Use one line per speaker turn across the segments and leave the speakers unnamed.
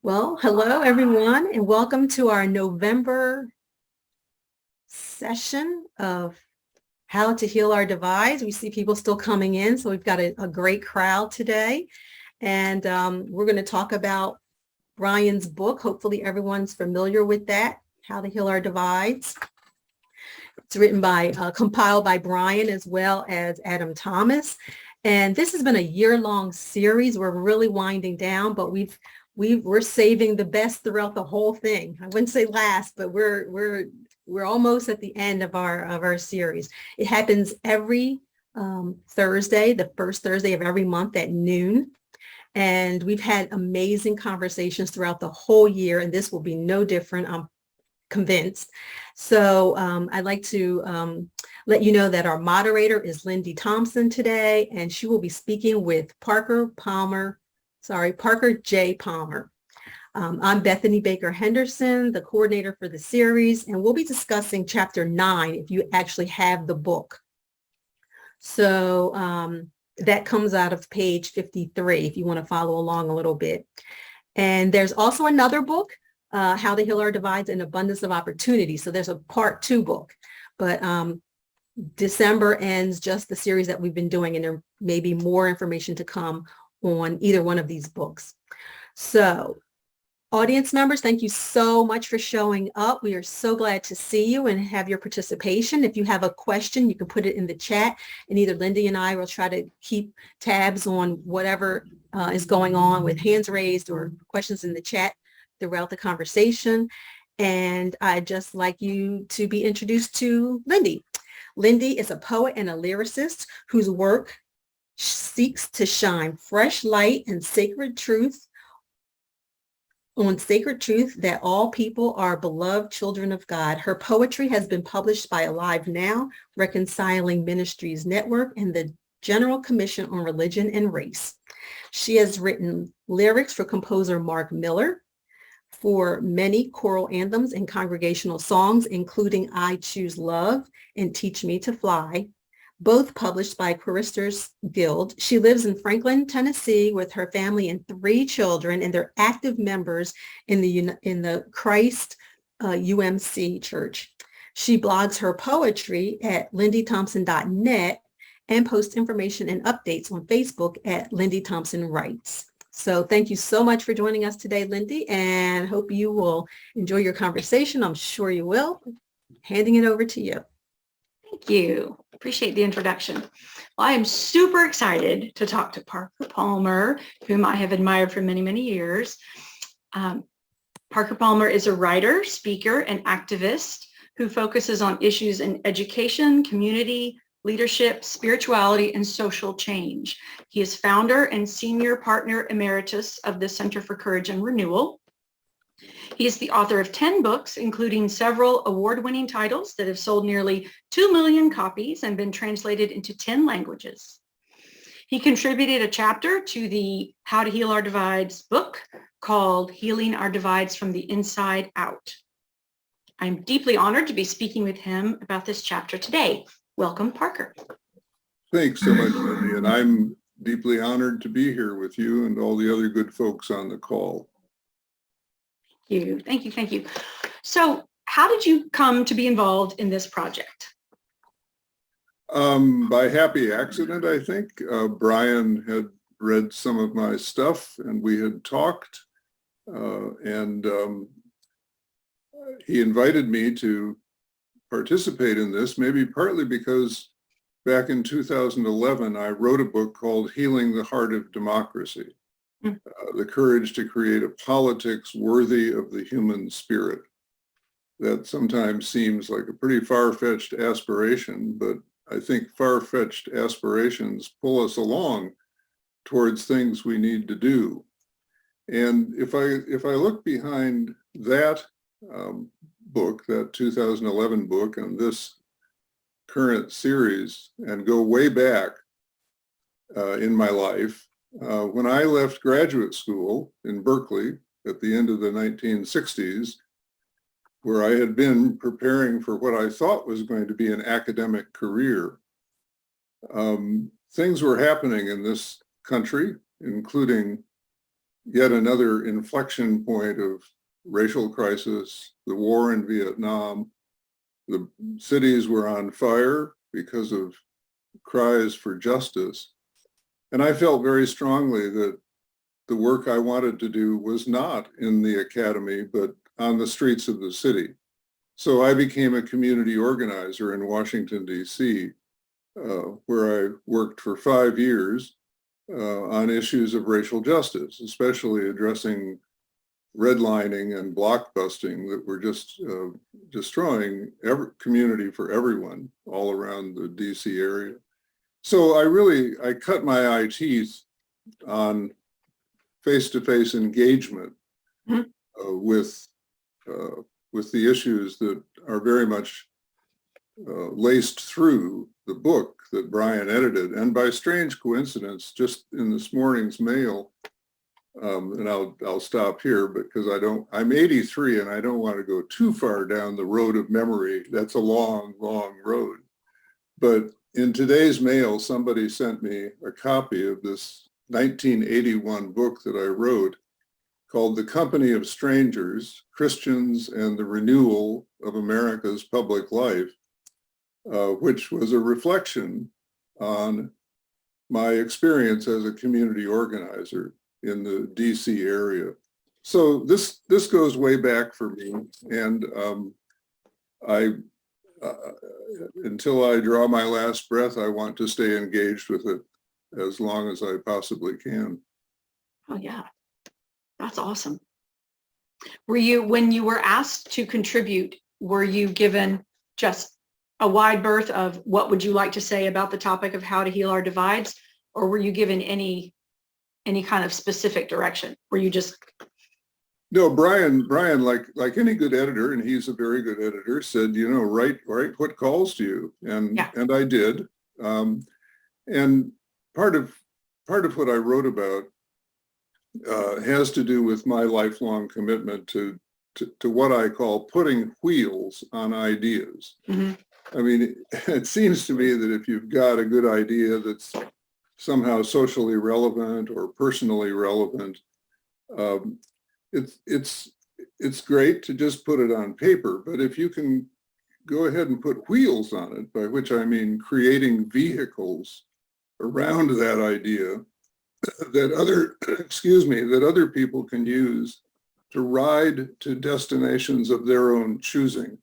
Well, hello everyone, and welcome to our November session of How to Heal Our Divides. We see people still coming in, so we've got a great crowd today. And we're going to talk about Brian's book. Hopefully everyone's familiar with that, How to Heal Our Divides. It's written by, compiled by Brian as well as Adam Thomas. And this has been a year-long series. We're really winding down, but we're saving the best throughout the whole thing. I wouldn't say last, but we're almost at the end of our series. It happens every Thursday, the first Thursday of every month at noon. And we've had amazing conversations throughout the whole year, and this will be no different, I'm convinced. So I'd like to let you know that our moderator is Lindy Thompson today, and she will be speaking with Parker J. Palmer. I'm Bethanie Baker Henderson, the coordinator for the series, and we'll be discussing chapter 9 if you actually have the book. So that comes out of page 53 if you want to follow along a little bit. And there's also another book, How to Heal Our Divides, An Abundance of Opportunity. So there's a part 2 book, but December ends just the series that we've been doing, and there may be more information to come on either one of these books. So audience members, thank you so much for showing up. We are so glad to see you and have your participation. If you have a question, you can put it in the chat, and either Lindy and I will try to keep tabs on whatever is going on with hands raised or questions in the chat throughout the conversation. And I'd just like you to be introduced to Lindy. Lindy is a poet and a lyricist whose work seeks to shine fresh light and sacred truth that all people are beloved children of God. Her poetry has been published by Alive Now, Reconciling Ministries Network, and the General Commission on Religion and Race. She has written lyrics for composer Mark Miller for many choral anthems and congregational songs, including I Choose Love and Teach Me to Fly, both published by Choristers Guild. She lives in Franklin, Tennessee with her family and 3 children, and they're active members in the Christ UMC Church. She blogs her poetry at lindythompson.net and posts information and updates on Facebook at Lindy Thompson Writes. So thank you so much for joining us today, Lindy, and hope you will enjoy your conversation. I'm sure you will. Handing it over to you.
Thank you. Appreciate the introduction. Well, I am super excited to talk to Parker Palmer, whom I have admired for many, many years. Parker Palmer is a writer, speaker, and activist who focuses on issues in education, community, leadership, spirituality, and social change. He is founder and senior partner emeritus of the Center for Courage and Renewal. He is the author of 10 books, including several award-winning titles that have sold nearly 2 million copies and been translated into 10 languages. He contributed a chapter to the How to Heal Our Divides book called Healing Our Divides from the Inside Out. I'm deeply honored to be speaking with him about this chapter today. Welcome, Parker.
Thanks so much, Lindy, and I'm deeply honored to be here with you and all the other good folks on the call.
Thank you. So how did you come to be involved in this project?
By happy accident, I think. Brian had read some of my stuff and we had talked, and he invited me to participate in this, maybe partly because back in 2011, I wrote a book called Healing the Heart of Democracy. The courage to create a politics worthy of the human spirit. That sometimes seems like a pretty far-fetched aspiration, but I think far-fetched aspirations pull us along towards things we need to do. And if I look behind that book, that 2011 book, and this current series, and go way back in my life, when I left graduate school in Berkeley at the end of the 1960s, where I had been preparing for what I thought was going to be an academic career, things were happening in this country, including yet another inflection point of racial crisis, the war in Vietnam. The cities were on fire because of cries for justice. And I felt very strongly that the work I wanted to do was not in the academy, but on the streets of the city. So I became a community organizer in Washington, D.C., where I worked for 5 years on issues of racial justice, especially addressing redlining and blockbusting that were just destroying every community for everyone all around the DC area. So I cut my eye teeth on face-to-face engagement with the issues that are very much laced through the book that Brian edited. And by strange coincidence, just in this morning's mail, and I'll stop here because I'm 83 and I don't want to go too far down the road of memory. That's a long, long road. But in today's mail, somebody sent me a copy of this 1981 book that I wrote called The Company of Strangers, Christians and the Renewal of America's Public Life, which was a reflection on my experience as a community organizer in the DC area. So this goes way back for me, and until I draw my last breath, I want to stay engaged with it as long as I possibly can.
Oh yeah, that's awesome. When you were asked to contribute, were you given just a wide berth of what would you like to say about the topic of how to heal our divides, or were you given any kind of specific direction? Were you just...
No, Brian, like any good editor, and he's a very good editor, said, write what calls to you, and I did. And part of what I wrote about has to do with my lifelong commitment to what I call putting wheels on ideas. Mm-hmm. I mean, it seems to me that if you've got a good idea that's somehow socially relevant or personally relevant, it's great to just put it on paper. But if you can go ahead and put wheels on it, by which I mean creating vehicles around that idea that other people can use to ride to destinations of their own choosing,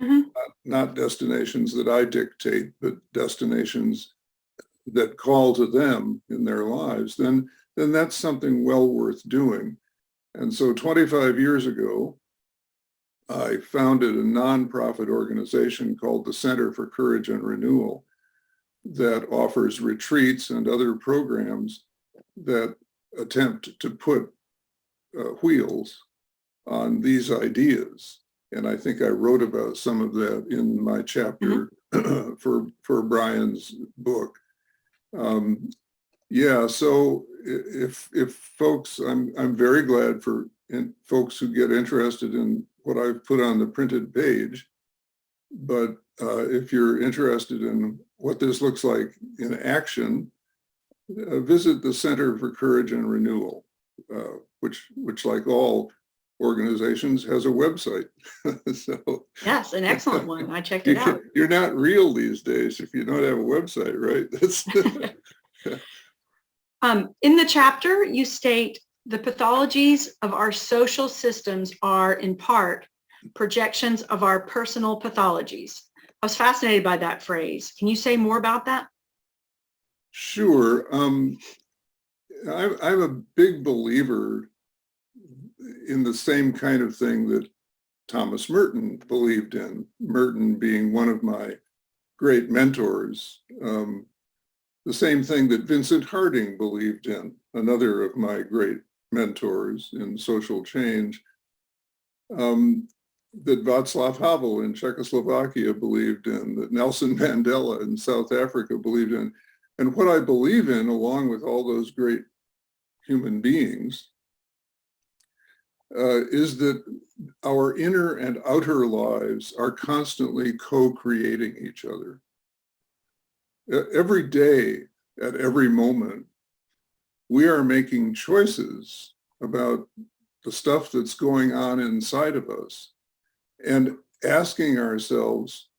mm-hmm. not destinations that I dictate, but destinations that call to them in their lives, then that's something well worth doing. And so 25 years ago, I founded a nonprofit organization called the Center for Courage and Renewal that offers retreats and other programs that attempt to put wheels on these ideas. And I think I wrote about some of that in my chapter mm-hmm. for Brian's book. So if folks, I'm very glad for folks who get interested in what I've put on the printed page, but if you're interested in what this looks like in action, visit the Center for Courage and Renewal, which like all organizations has a website. So
yes, an excellent one. I checked it out.
You're not real these days if you don't have a website, right? That's
in the chapter, you state the pathologies of our social systems are in part projections of our personal pathologies. I was fascinated by that phrase. Can you say more about that?
Sure. I'm a big believer in the same kind of thing that Thomas Merton believed in, Merton being one of my great mentors. The same thing that Vincent Harding believed in, another of my great mentors in social change, that Václav Havel in Czechoslovakia believed in, that Nelson Mandela in South Africa believed in. And what I believe in, along with all those great human beings, is that our inner and outer lives are constantly co-creating each other. Every day, at every moment, we are making choices about the stuff that's going on inside of us and asking ourselves,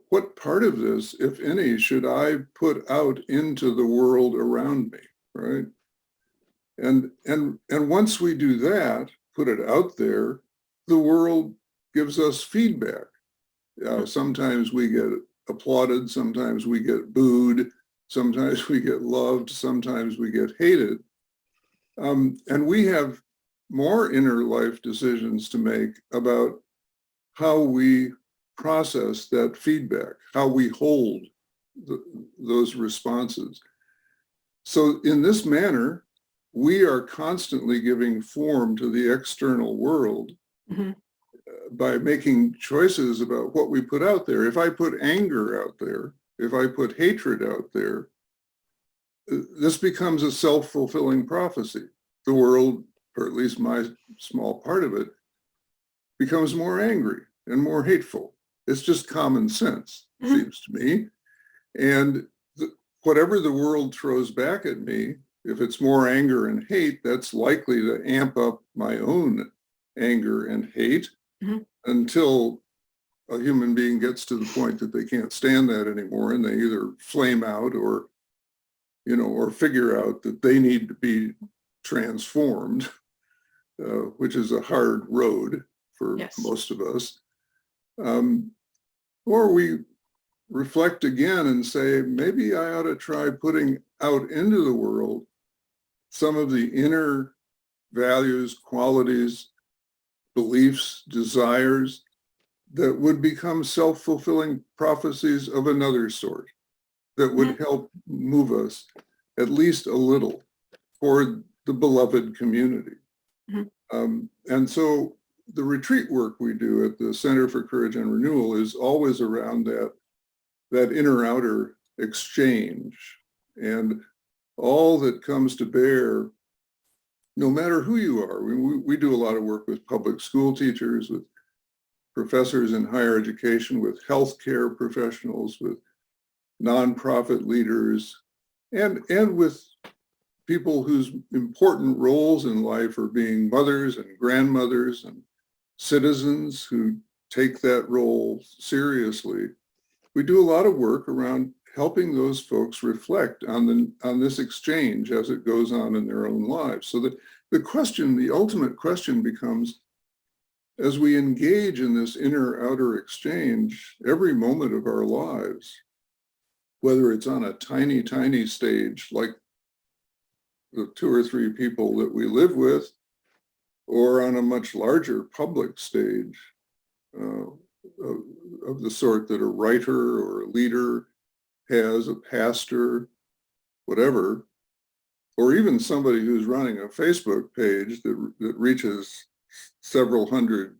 what part of this, if any, should I put out into the world around me, right? And once we do that, put it out there, the world gives us feedback. Sometimes we get applauded, sometimes we get booed, sometimes we get loved, sometimes we get hated. And we have more inner life decisions to make about how we process that feedback, how we hold those responses. So in this manner, we are constantly giving form to the external world by making choices about what we put out there. If I put anger out there, if I put hatred out there, this becomes a self-fulfilling prophecy. The world, or at least my small part of it, becomes more angry and more hateful. It's just common sense, seems to me. And whatever the world throws back at me, if it's more anger and hate, that's likely to amp up my own anger and hate until a human being gets to the point that they can't stand that anymore, and they either flame out or, or figure out that they need to be transformed, which is a hard road for most of us. Or we reflect again and say, maybe I ought to try putting out into the world some of the inner values, qualities, beliefs, desires that would become self-fulfilling prophecies of another sort, that would help move us at least a little toward the beloved community. And so the retreat work we do at the Center for Courage and Renewal is always around that inner-outer exchange, and all that comes to bear, no matter who you are. We do a lot of work with public school teachers, with professors in higher education, with healthcare professionals, with nonprofit leaders, and with people whose important roles in life are being mothers and grandmothers and citizens who take that role seriously. We do a lot of work around helping those folks reflect on this exchange as it goes on in their own lives. So the ultimate question becomes, as we engage in this inner-outer exchange, every moment of our lives, whether it's on a tiny, tiny stage like the 2 or 3 people that we live with, or on a much larger public stage of the sort that a writer or a leader has, a pastor, whatever, or even somebody who's running a Facebook page that reaches several hundred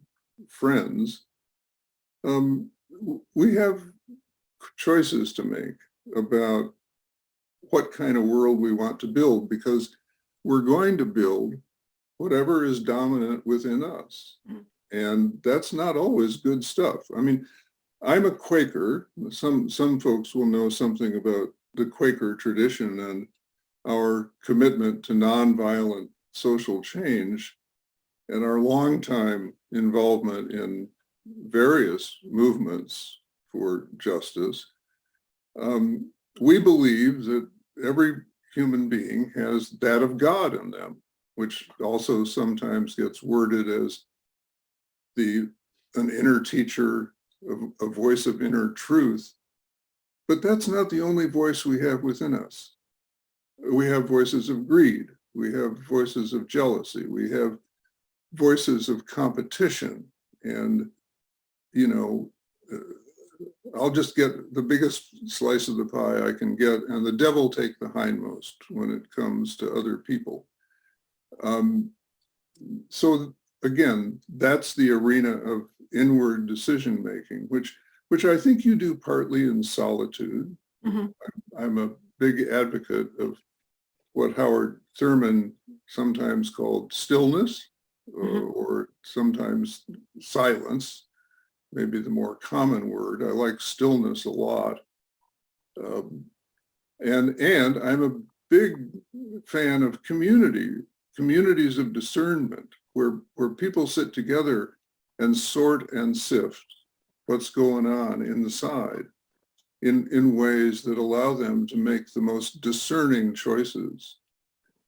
friends, we have choices to make about what kind of world we want to build, because we're going to build whatever is dominant within us. And that's not always good stuff. I mean, I'm a Quaker. Some folks will know something about the Quaker tradition and our commitment to nonviolent social change and our longtime involvement in various movements for justice. We believe that every human being has that of God in them, which also sometimes gets worded as an inner teacher, a voice of inner truth. But that's not the only voice we have within us. We have voices of greed. We have voices of jealousy. We have voices of competition. And, I'll just get the biggest slice of the pie I can get, and the devil take the hindmost when it comes to other people. So again, that's the arena of inward decision making, which I think you do partly in solitude. I'm a big advocate of what Howard Thurman sometimes called stillness, or sometimes silence, maybe the more common word. I like stillness a lot. And I'm a big fan of community communities of discernment where people sit together and sort and sift what's going on inside in ways that allow them to make the most discerning choices.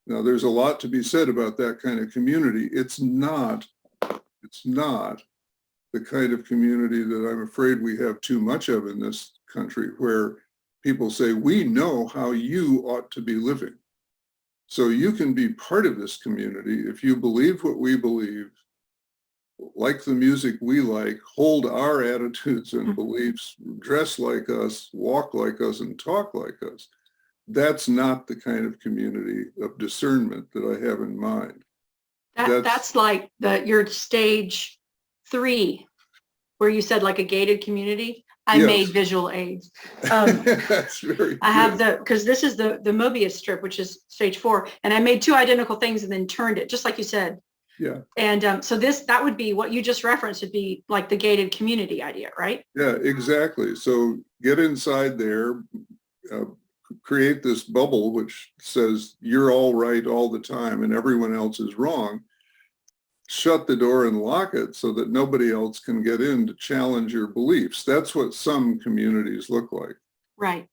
Now, there's a lot to be said about that kind of community. It's not the kind of community that I'm afraid we have too much of in this country, where people say, we know how you ought to be living. So you can be part of this community if you believe what we believe, like the music we like, hold our attitudes and beliefs, dress like us, walk like us, and talk like us. That's not the kind of community of discernment that I have in mind.
That's like your stage 3, where you said like a gated community. I
Yes.
made visual aids.
That's very
I have
good.
because this is the Mobius strip, which is stage 4, and I made 2 identical things and then turned it, just like you said.
Yeah.
And so that would be what you just referenced, would be like the gated community idea, right?
Yeah, exactly. So get inside there, create this bubble which says you're all right all the time and everyone else is wrong. Shut the door and lock it so that nobody else can get in to challenge your beliefs. That's what some communities look like.
Right.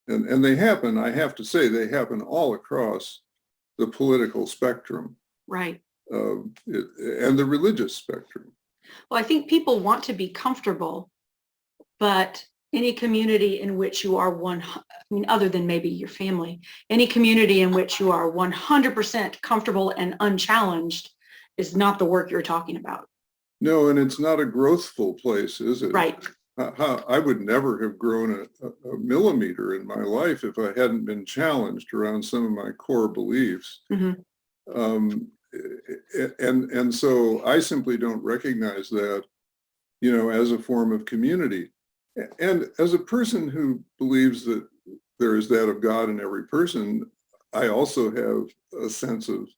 And they happen, I have to say, they happen all across the political spectrum.
Right.
And the religious spectrum.
Well, I think people want to be comfortable, but any community in which you are other than maybe your family, any community in which you are 100% comfortable and unchallenged is not the work you're talking about.
No, and it's not a growthful place, is it?
Right.
I would never have grown a millimeter in my life if I hadn't been challenged around some of my core beliefs.
Mm-hmm.
And so I simply don't recognize that, as a form of community. And as a person who believes that there is that of God in every person, I also have a sense of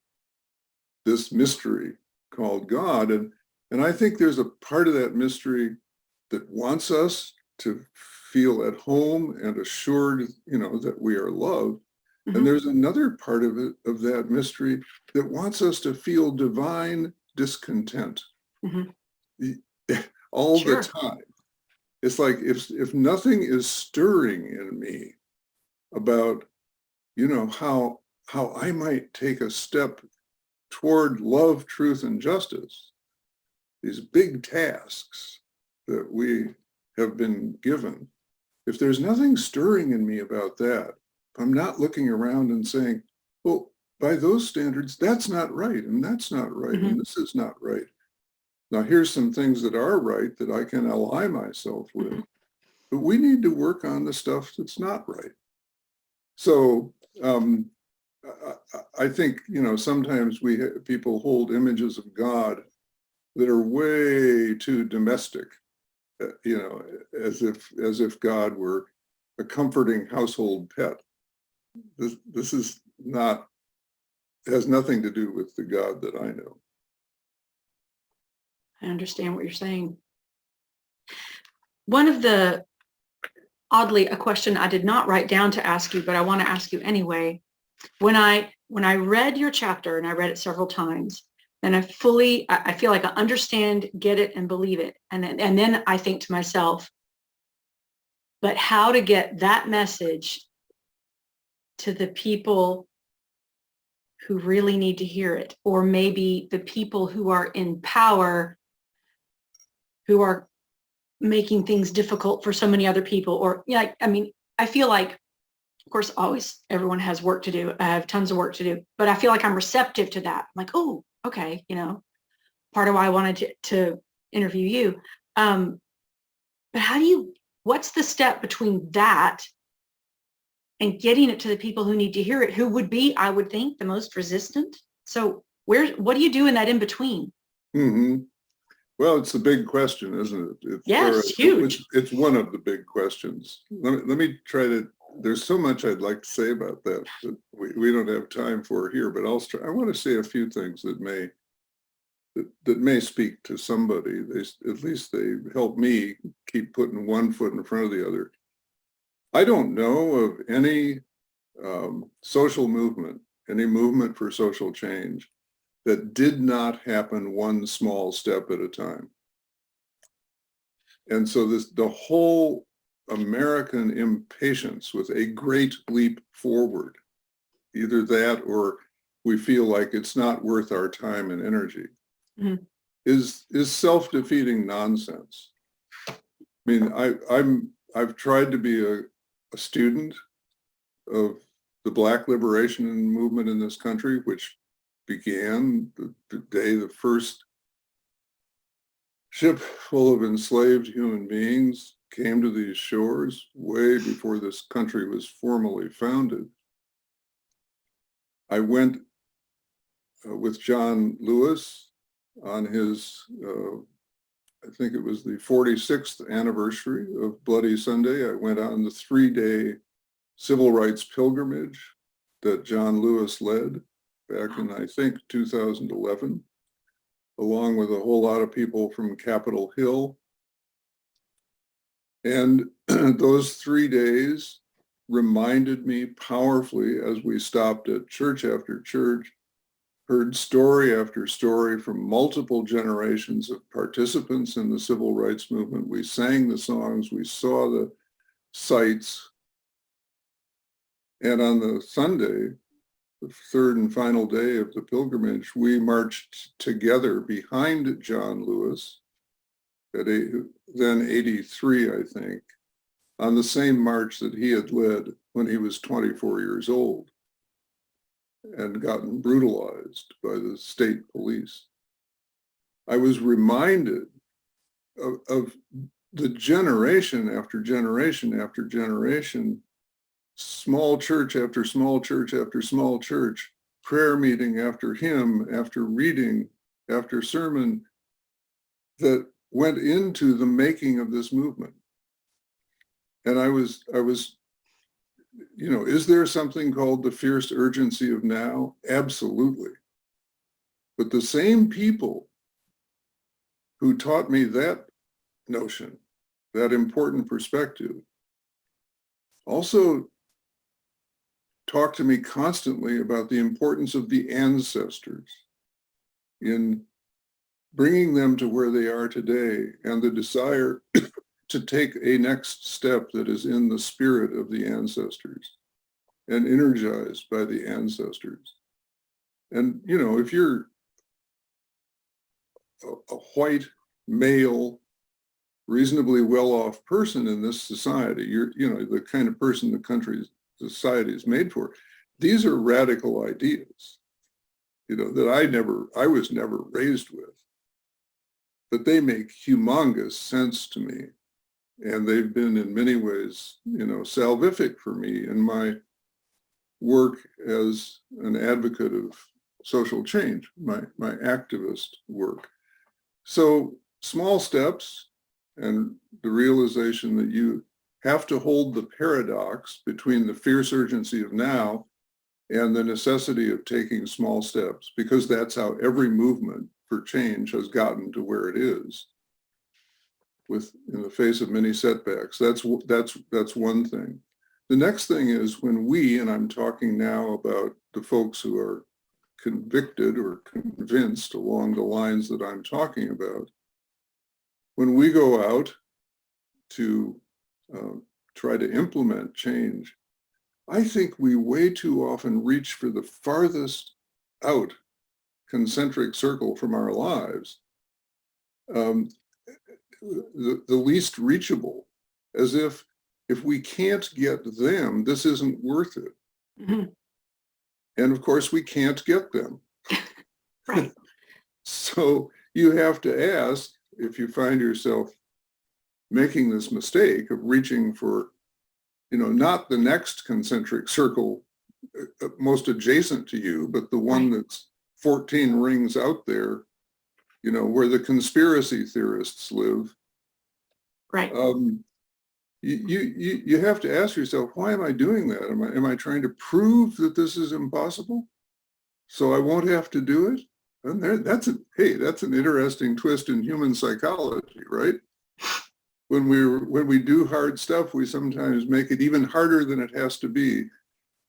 this mystery called God. And I think there's a part of that mystery that wants us to feel at home and assured, that we are loved.
Mm-hmm.
And there's another part of that mystery that wants us to feel divine discontent all
Sure.
the time. It's like if nothing is stirring in me about, how I might take a step toward love, truth, and justice, these big tasks that we have been given, if there's nothing stirring in me about that, I'm not looking around and saying, well, by those standards, that's not right, and that's not right, and this is not right. Now, here's some things that are right that I can ally myself with, but we need to work on the stuff that's not right. So I think, sometimes people hold images of God that are way too domestic, as if God were a comforting household pet. This is not, has nothing to do with the God that I know.
I understand what you're saying. One of the, oddly, a question I did not write down to ask you, but I want to ask you anyway. When I read your chapter, and I read it several times, and I feel like I understand, get it, and believe it. And then I think to myself, but how to get that message to the people who really need to hear it, or maybe the people who are in power, who are making things difficult for so many other people, or, I feel like, of course, always everyone has work to do. I have tons of work to do, but I feel like I'm receptive to that. I'm like, oh, okay, part of why I wanted to interview you. But what's the step between that and getting it to the people who need to hear it, who would be, I would think, the most resistant? So what do you do in that in between?
Mm-hmm. Well, it's a big question, isn't it?
It's huge.
It's one of the big questions. Let me try to, there's so much I'd like to say about that we don't have time for here, but I want to say a few things that may speak to somebody. At least they help me keep putting one foot in front of the other. I don't know of any social movement, any movement for social change that did not happen one small step at a time. And so the whole American impatience with a great leap forward, either that or we feel like it's not worth our time and energy, is self-defeating nonsense. I mean, I've tried to be a student of the Black liberation movement in this country, which began the day the first ship full of enslaved human beings came to these shores, way before this country was formally founded. I went with John Lewis on his, I think it was the 46th anniversary of Bloody Sunday. I went on the 3-day civil rights pilgrimage that John Lewis led back in, I think, 2011, along with a whole lot of people from Capitol Hill. And those 3 days reminded me powerfully, as we stopped at church after church, heard story after story from multiple generations of participants in the civil rights movement. We sang the songs, we saw the sights. And on the Sunday, the third and final day of the pilgrimage, we marched together behind John Lewis, at then 83, I think, on the same march that he had led when he was 24 years old and gotten brutalized by the state police. I was reminded of the generation after generation after generation, small church after small church after small church, prayer meeting after hymn, after reading, after sermon, that went into the making of this movement. And I was, you know, is there something called the fierce urgency of now? Absolutely. But the same people who taught me that notion, that important perspective, also talk to me constantly about the importance of the ancestors in bringing them to where they are today and the desire to take a next step that is in the spirit of the ancestors and energized by the ancestors. And, you know, if you're a white, male, reasonably well-off person in this society, you're, you know, the kind of person the country's society is made for. These are radical ideas, you know, that I was never raised with, but they make humongous sense to me. And they've been in many ways, you know, salvific for me in my work as an advocate of social change, my activist work. So small steps and the realization that you have to hold the paradox between the fierce urgency of now and the necessity of taking small steps, because that's how every movement for change has gotten to where it is, with in the face of many setbacks. That's one thing. The next thing is when we, and I'm talking now about the folks who are convicted or convinced along the lines that I'm talking about, when we go out to try to implement change, I think we way too often reach for the farthest out concentric circle from our lives, the least reachable, as if we can't get them, this isn't worth it.
Mm-hmm.
And of course, we can't get them.
Right.
So you have to ask, if you find yourself making this mistake of reaching for, you know, not the next concentric circle most adjacent to you, but the one that's 14 rings out there, you know, where the conspiracy theorists live.
Right.
You have to ask yourself, why am I doing that? Am I trying to prove that this is impossible so I won't have to do it? And that's an interesting twist in human psychology, right? When we do hard stuff, we sometimes make it even harder than it has to be,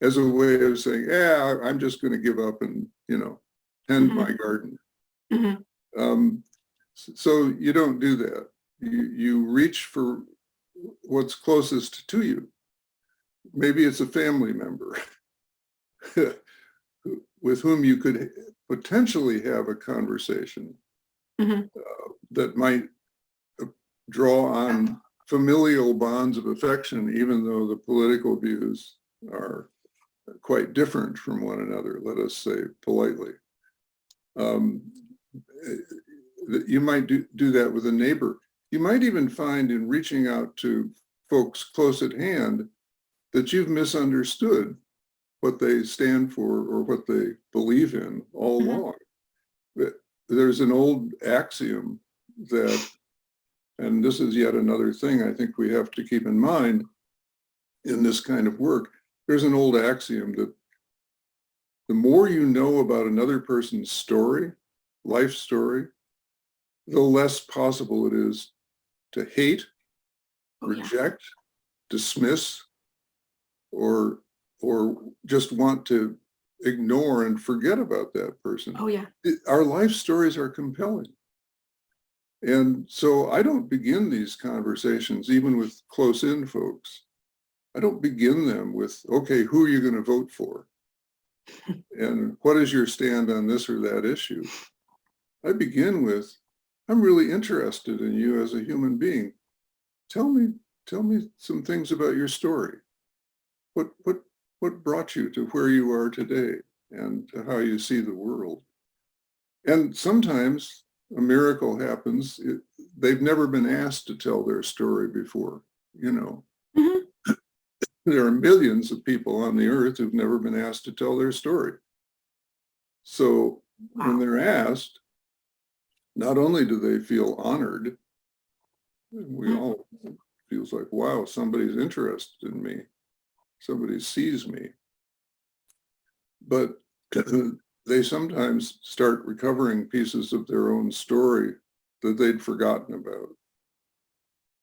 as a way of saying, yeah, I'm just going to give up and, you know, tend
Mhm.
my garden.
Mhm.
So you don't do that. You reach for what's closest to you. Maybe it's a family member with whom you could potentially have a conversation
Mhm.
that might draw on familial bonds of affection, even though the political views are quite different from one another, let us say politely. Um, you might do that with a neighbor. You might even find in reaching out to folks close at hand that you've misunderstood what they stand for or what they believe in all
Mhm.
along. There's an old axiom that, and this is yet another thing I think we have to keep in mind in this kind of work. There's an old axiom that the more you know about another person's story, life story, the less possible it is to hate,
Oh, yeah.
reject, dismiss, or just want to ignore and forget about that person.
Oh, yeah.
Our life stories are compelling. And so I don't begin these conversations, even with close in folks. I don't begin them with, okay, who are you going to vote for? And what is your stand on this or that issue? I begin with, I'm really interested in you as a human being. Tell me some things about your story. What brought you to where you are today and to how you see the world? And sometimes a miracle happens. They've never been asked to tell their story before. You know,
Mhm.
there are millions of people on the earth who've never been asked to tell their story. So when
Wow.
they're asked, not only do they feel honored, we
Mhm.
all feels like, wow, somebody's interested in me, somebody sees me, but they sometimes start recovering pieces of their own story that they'd forgotten about,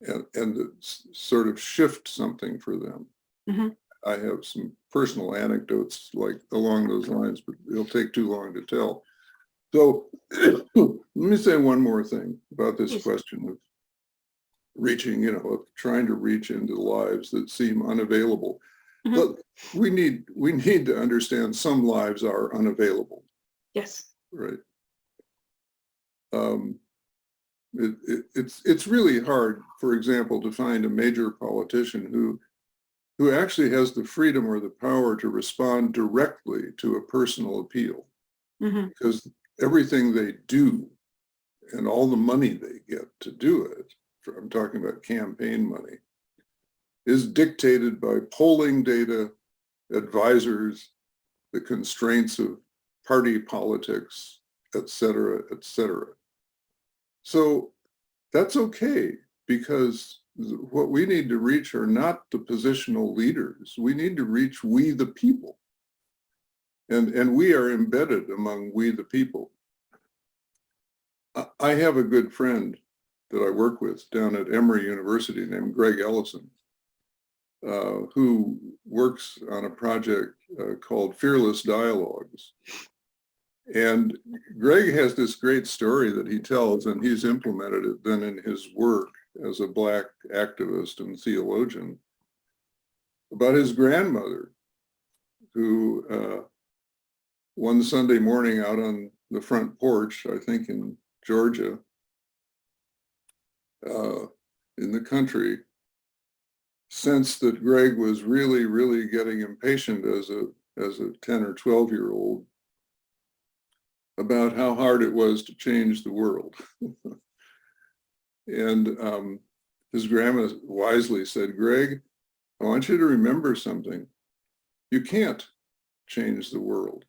and that sort of shift something for them.
Mhm.
I have some personal anecdotes like along those lines, but it'll take too long to tell. So let me say one more thing about this
Please.
question of reaching, of trying to reach into lives that seem unavailable.
Mhm.
But we need to understand some lives are unavailable,
Yes.
right? Um, it's really hard, for example, to find a major politician who actually has the freedom or the power to respond directly to a personal appeal,
Mhm.
because everything they do and all the money they get to do it, I'm talking about campaign money, is dictated by polling data, advisors, the constraints of party politics, et cetera, et cetera. So that's okay, because what we need to reach are not the positional leaders. We need to reach we the people. And we are embedded among we the people. I have a good friend that I work with down at Emory University named Greg Ellison, who works on a project called Fearless Dialogues. And Greg has this great story that he tells, and he's implemented it then in his work as a Black activist and theologian, about his grandmother, who one Sunday morning out on the front porch, I think in Georgia, in the country, sensed that Greg was really, really getting impatient as a 10 or 12-year-old about how hard it was to change the world. And his grandma wisely said, Greg, I want you to remember something. You can't change the world.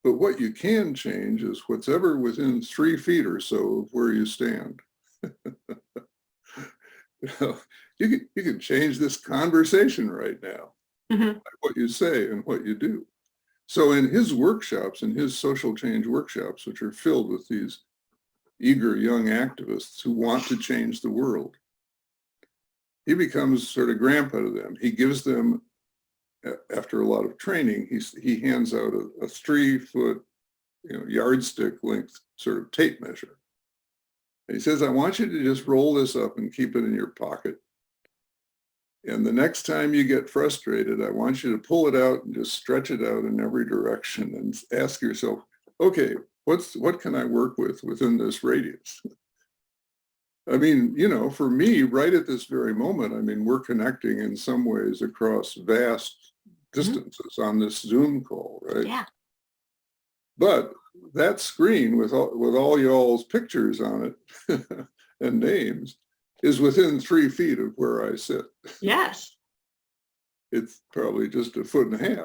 But what you can change is what's ever within 3 feet or so of where you stand. You can change this conversation right now,
Mhm.
what you say and what you do. So in his workshops, in his social change workshops, which are filled with these eager young activists who want to change the world, he becomes sort of grandpa to them. He gives them, after a lot of training, he hands out a 3-foot yardstick length sort of tape measure. And he says, I want you to just roll this up and keep it in your pocket. And the next time you get frustrated, I want you to pull it out and just stretch it out in every direction and ask yourself, okay, what can I work with within this radius? I mean, for me, right at this very moment, I mean, we're connecting in some ways across vast distances on this Zoom call, right?
Yeah.
But that screen with all y'all's pictures on it and names is within 3 feet of where I sit.
Yes.
It's probably just 1.5 feet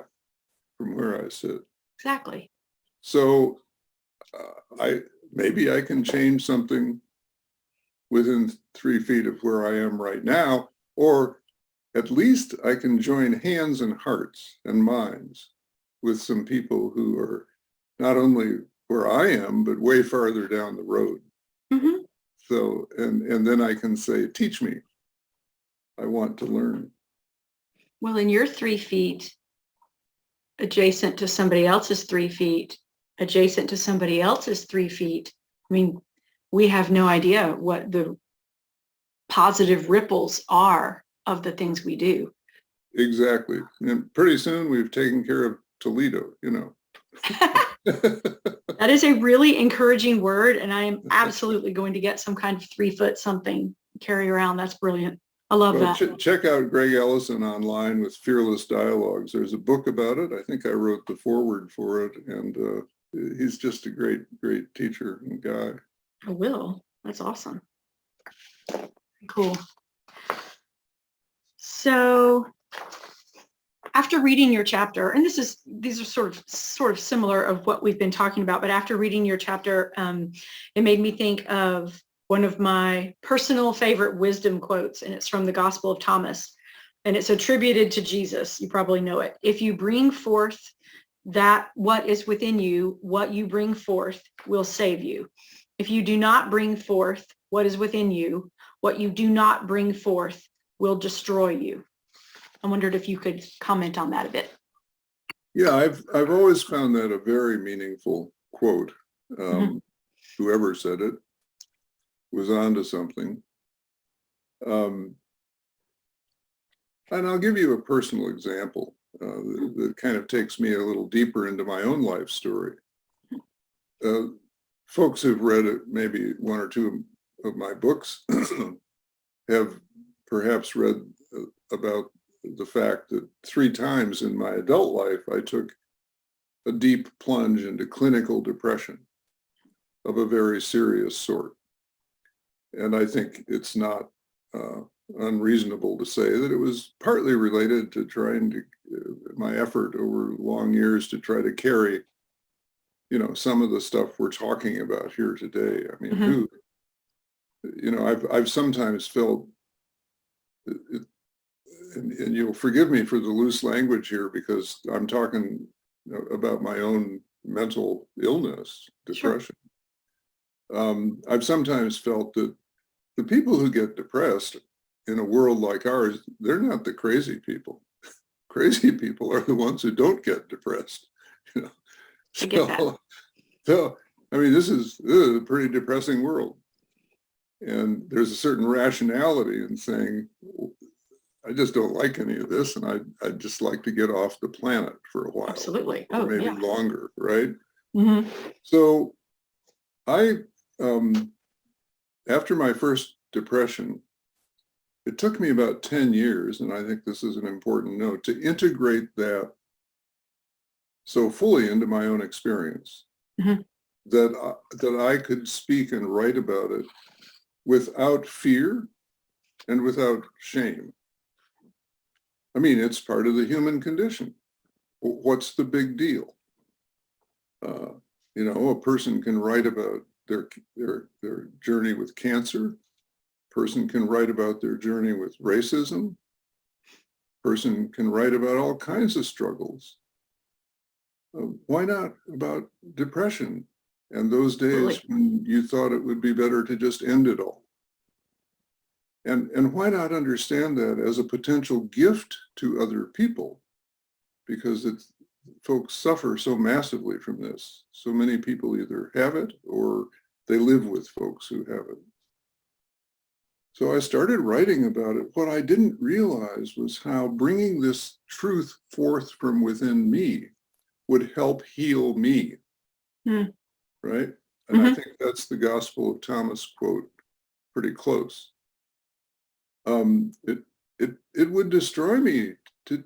from where I sit.
Exactly.
So maybe I can change something within 3 feet of where I am right now, or at least I can join hands and hearts and minds with some people who are not only where I am, but way farther down the road.
Mm-hmm.
So, and then I can say, teach me. I want to learn.
Well, in your 3 feet adjacent to somebody else's 3 feet, adjacent to somebody else's 3 feet, I mean, we have no idea what the positive ripples are of the things we do.
Exactly. And pretty soon we've taken care of Toledo,
That is a really encouraging word, and I am absolutely going to get some kind of 3 foot something to carry around. That's brilliant. I love that.
Check out Greg Ellison online with Fearless Dialogues. There's a book about it. I think I wrote the foreword for it, and he's just a great teacher and guy.
I will. That's awesome. Cool. So after reading your chapter, and these are sort of similar of what we've been talking about, but after reading your chapter, it made me think of one of my personal favorite wisdom quotes, and it's from the Gospel of Thomas, and it's attributed to Jesus. You probably know it. If you bring forth that what is within you, what you bring forth will save you. If you do not bring forth what is within you, what you do not bring forth will destroy you. I wondered if you could comment on that a bit.
Yeah, I've always found that a very meaningful quote. Whoever said it was onto something. And I'll give you a personal example that kind of takes me a little deeper into my own life story. Folks who've read it, maybe 1 or 2 of my books have perhaps read about the fact that 3 times in my adult life, I took a deep plunge into clinical depression of a very serious sort. And I think it's not unreasonable to say that it was partly related to trying to, my effort over long years to try to carry, some of the stuff we're talking about here today. I mean, I've sometimes felt, and you'll forgive me for the loose language here because I'm talking about my own mental illness, depression. Sure. I've sometimes felt that the people who get depressed in a world like ours, they're not the crazy people. Crazy people are the ones who don't get depressed.
I get that.
So, I mean, this is a pretty depressing world. And there's a certain rationality in saying, I just don't like any of this, and I'd just like to get off the planet for a while.
Absolutely.
Or maybe longer, right?
Mm-hmm.
So I, after my first depression, it took me about 10 years, and I think this is an important note, to integrate that so fully into my own experience that I could speak and write about it without fear and without shame. I mean, it's part of the human condition. What's the big deal? A person can write about their journey with cancer. Person can write about their journey with racism. Person can write about all kinds of struggles. Why not about depression and those days when you thought it would be better to just end it all? And why not understand that as a potential gift to other people? Because folks suffer so massively from this. So many people either have it or they live with folks who have it. So I started writing about it. What I didn't realize was how bringing this truth forth from within me would help heal me, right? And I think that's the Gospel of Thomas quote pretty close. It would destroy me to,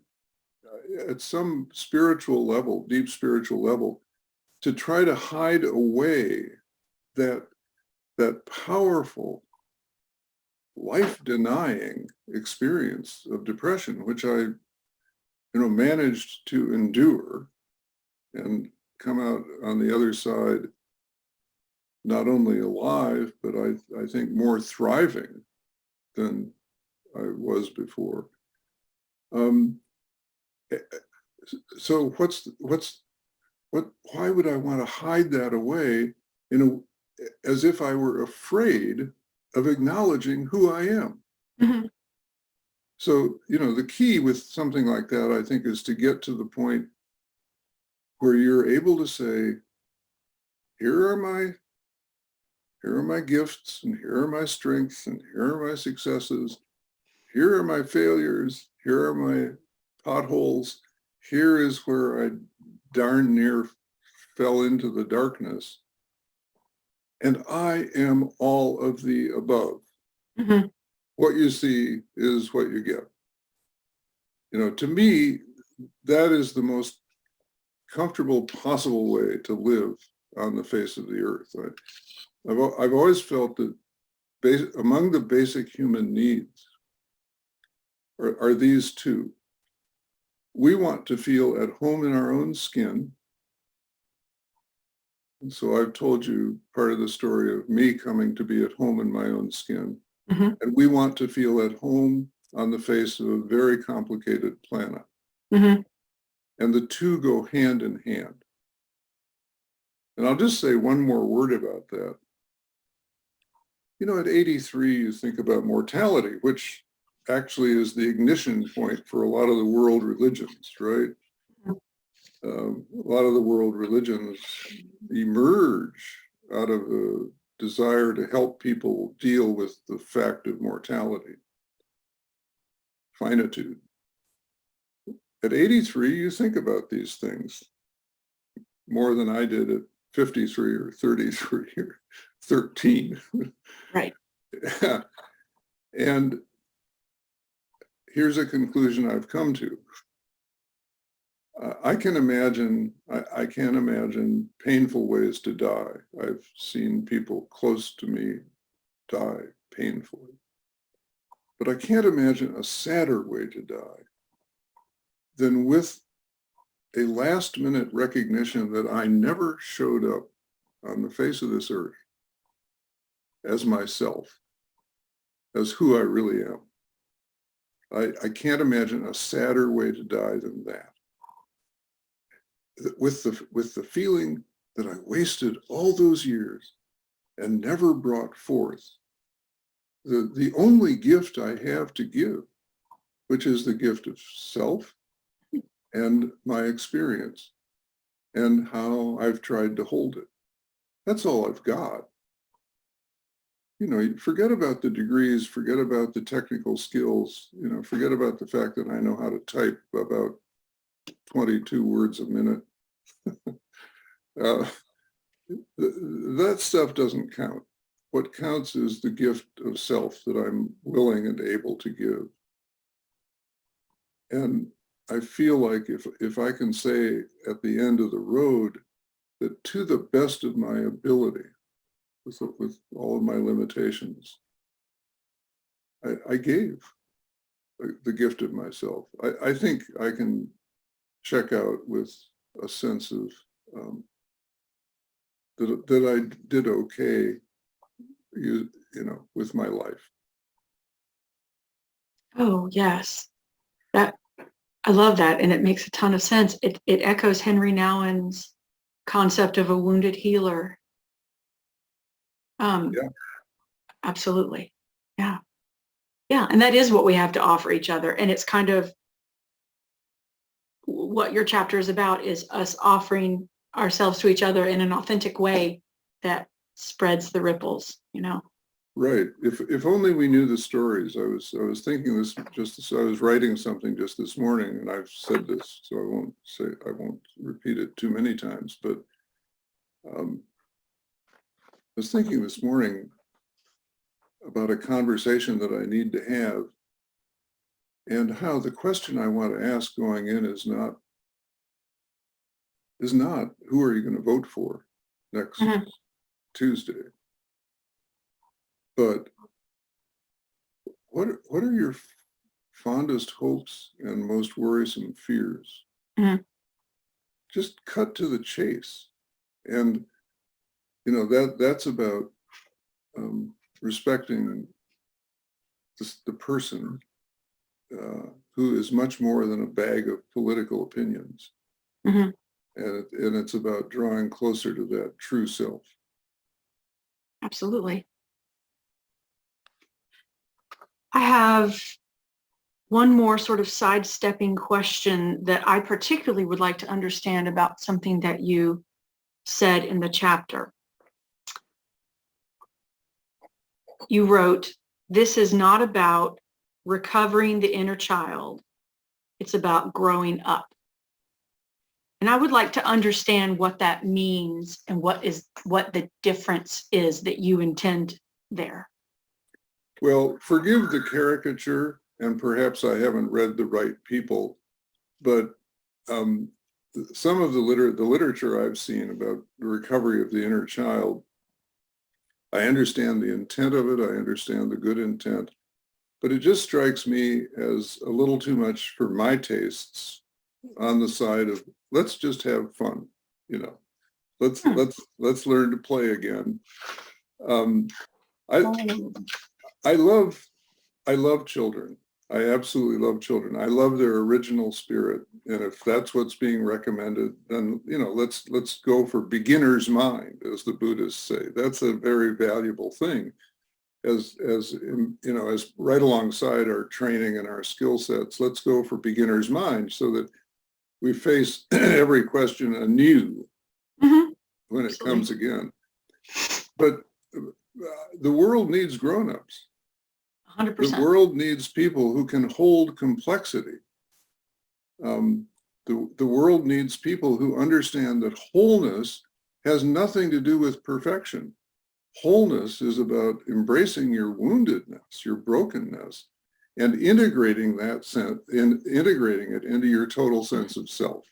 at some spiritual level, deep spiritual level, to try to hide away that powerful, life-denying experience of depression, which I, managed to endure and come out on the other side, not only alive, but I think more thriving than I was before. So why would I want to hide that away as if I were afraid of acknowledging who I am? So, the key with something like that, I think, is to get to the point where you're able to say, here are my gifts, and here are my strengths, and here are my successes. Here are my failures. Here are my potholes. Here is where I darn near fell into the darkness. And I am all of the above. What you see is what you get. To me, that is the most comfortable possible way to live on the face of the earth. I've always felt that among the basic human needs are these two. We want to feel at home in our own skin. And so I've told you part of the story of me coming to be at home in my own skin. And we want to feel at home on the face of a very complicated planet. And the two go hand in hand. And I'll just say one more word about that. At 83, you think about mortality, which actually is the ignition point for a lot of the world religions, right? A lot of the world religions emerge out of a desire to help people deal with the fact of mortality, finitude. At 83, you think about these things more than I did at 53 or 33 or 13.
Right.
And here's a conclusion I've come to. I can't imagine painful ways to die. I've seen people close to me die painfully. But I can't imagine a sadder way to die than with a last-minute recognition that I never showed up on the face of this earth as myself, as who I really am. I can't imagine a sadder way to die than that. With the feeling that I wasted all those years and never brought forth the only gift I have to give, which is the gift of self and my experience and how I've tried to hold it. That's all I've got. Forget about the degrees, forget about the technical skills, forget about the fact that I know how to type about 22 words a minute. That stuff doesn't count. What counts is the gift of self that I'm willing and able to give. And I feel like if I can say at the end of the road that to the best of my ability, with all of my limitations, I gave the gift of myself. I think I can check out with a sense of that I did okay, with my life.
Oh, yes. I love that. And it makes a ton of sense. It echoes Henry Nouwen's concept of a wounded healer.
Yeah.
Absolutely. Yeah. Yeah. And that is what we have to offer each other. And it's kind of, what your chapter is about is us offering ourselves to each other in an authentic way that spreads the ripples, you know.
Right. If only we knew the stories. I was thinking this just as I was writing something just this morning, and I've said this, so I won't repeat it too many times, but I was thinking this morning about a conversation that I need to have, and how the question I want to ask going in is not who are you going to vote for next Tuesday, but what are your fondest hopes and most worrisome fears? Just cut to the chase. And that's about respecting the person who is much more than a bag of political opinions. And it's about drawing closer to that true self.
Absolutely. I have one more sort of sidestepping question that I particularly would like to understand about something that you said in the chapter. You wrote, "This is not about recovering the inner child. It's about growing up." And I would like to understand what that means and what the difference is that you intend there.
Well, forgive the caricature, and perhaps I haven't read the right people, but some of the literature I've seen about the recovery of the inner child, I understand the intent of it, I understand the good intent, but it just strikes me as a little too much for my tastes on the side of let's just have fun, let's learn to play again. I love children. I absolutely love children. I love their original spirit. And if that's what's being recommended, then, let's go for beginner's mind, as the Buddhists say. That's a very valuable thing as right alongside our training and our skill sets. Let's go for beginner's mind so that we face every question anew when it comes again. But the world needs grown-ups.
100%.
The world needs people who can hold complexity. The world needs people who understand that wholeness has nothing to do with perfection. Wholeness is about embracing your woundedness, your brokenness, and integrating integrating it into your total sense of self,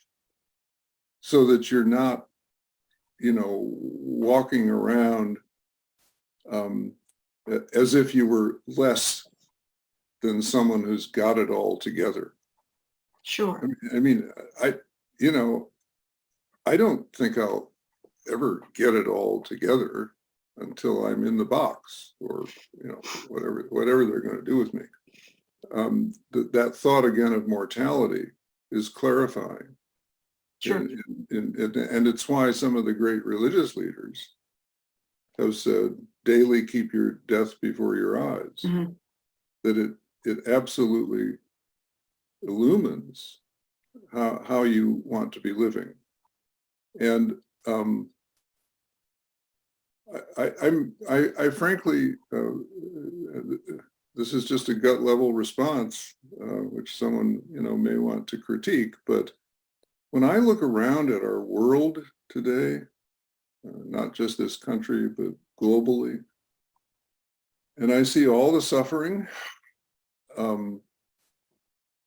so that you're not, walking around as if you were less than someone who's got it all together.
Sure.
I don't think I'll ever get it all together until I'm in the box, or whatever they're going to do with me. That thought again of mortality is clarifying.
Sure.
And it's why some of the great religious leaders have said, daily keep your death before your eyes. That it absolutely illumines how you want to be living. And I frankly, this is just a gut level response, which someone may want to critique, but when I look around at our world today, not just this country, but globally, and I see all the suffering, and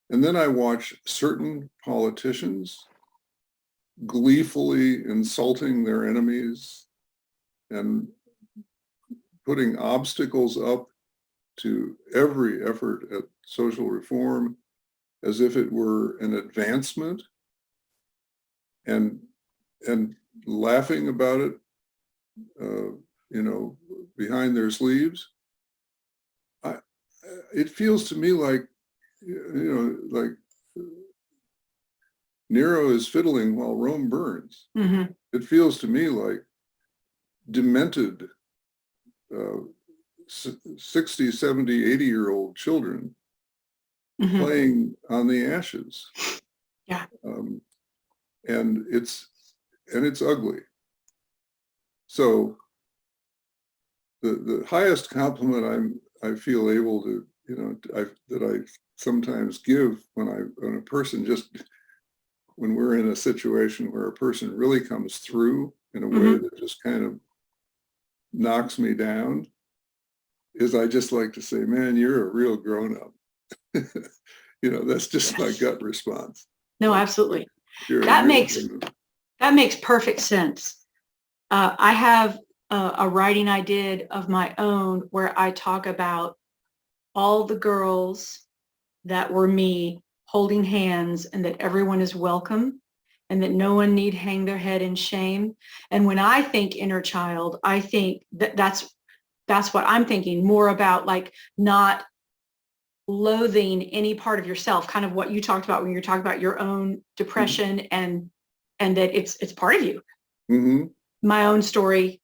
then I watch certain politicians gleefully insulting their enemies and putting obstacles up to every effort at social reform as if it were an advancement, and laughing about it, behind their sleeves. It feels to me like, like Nero is fiddling while Rome burns. It feels to me like demented 60, 70, 80-year-old children playing on the ashes.
Yeah.
And it's ugly. So the highest compliment I feel able to, that I sometimes give when a person when we're in a situation where a person really comes through in a way that just kind of knocks me down, is I just like to say, man, you're a real grown-up. That's just my gut response.
No, absolutely.
You're
That
a real
makes
grown-up.
that makes perfect sense. I have a writing I did of my own where I talk about all the girls that were me holding hands, and that everyone is welcome, and that no one need hang their head in shame. And when I think inner child, I think that's what I'm thinking, more about like not loathing any part of yourself, kind of what you talked about when you're talking about your own depression, and that it's part of you.
Mm-hmm.
My own story,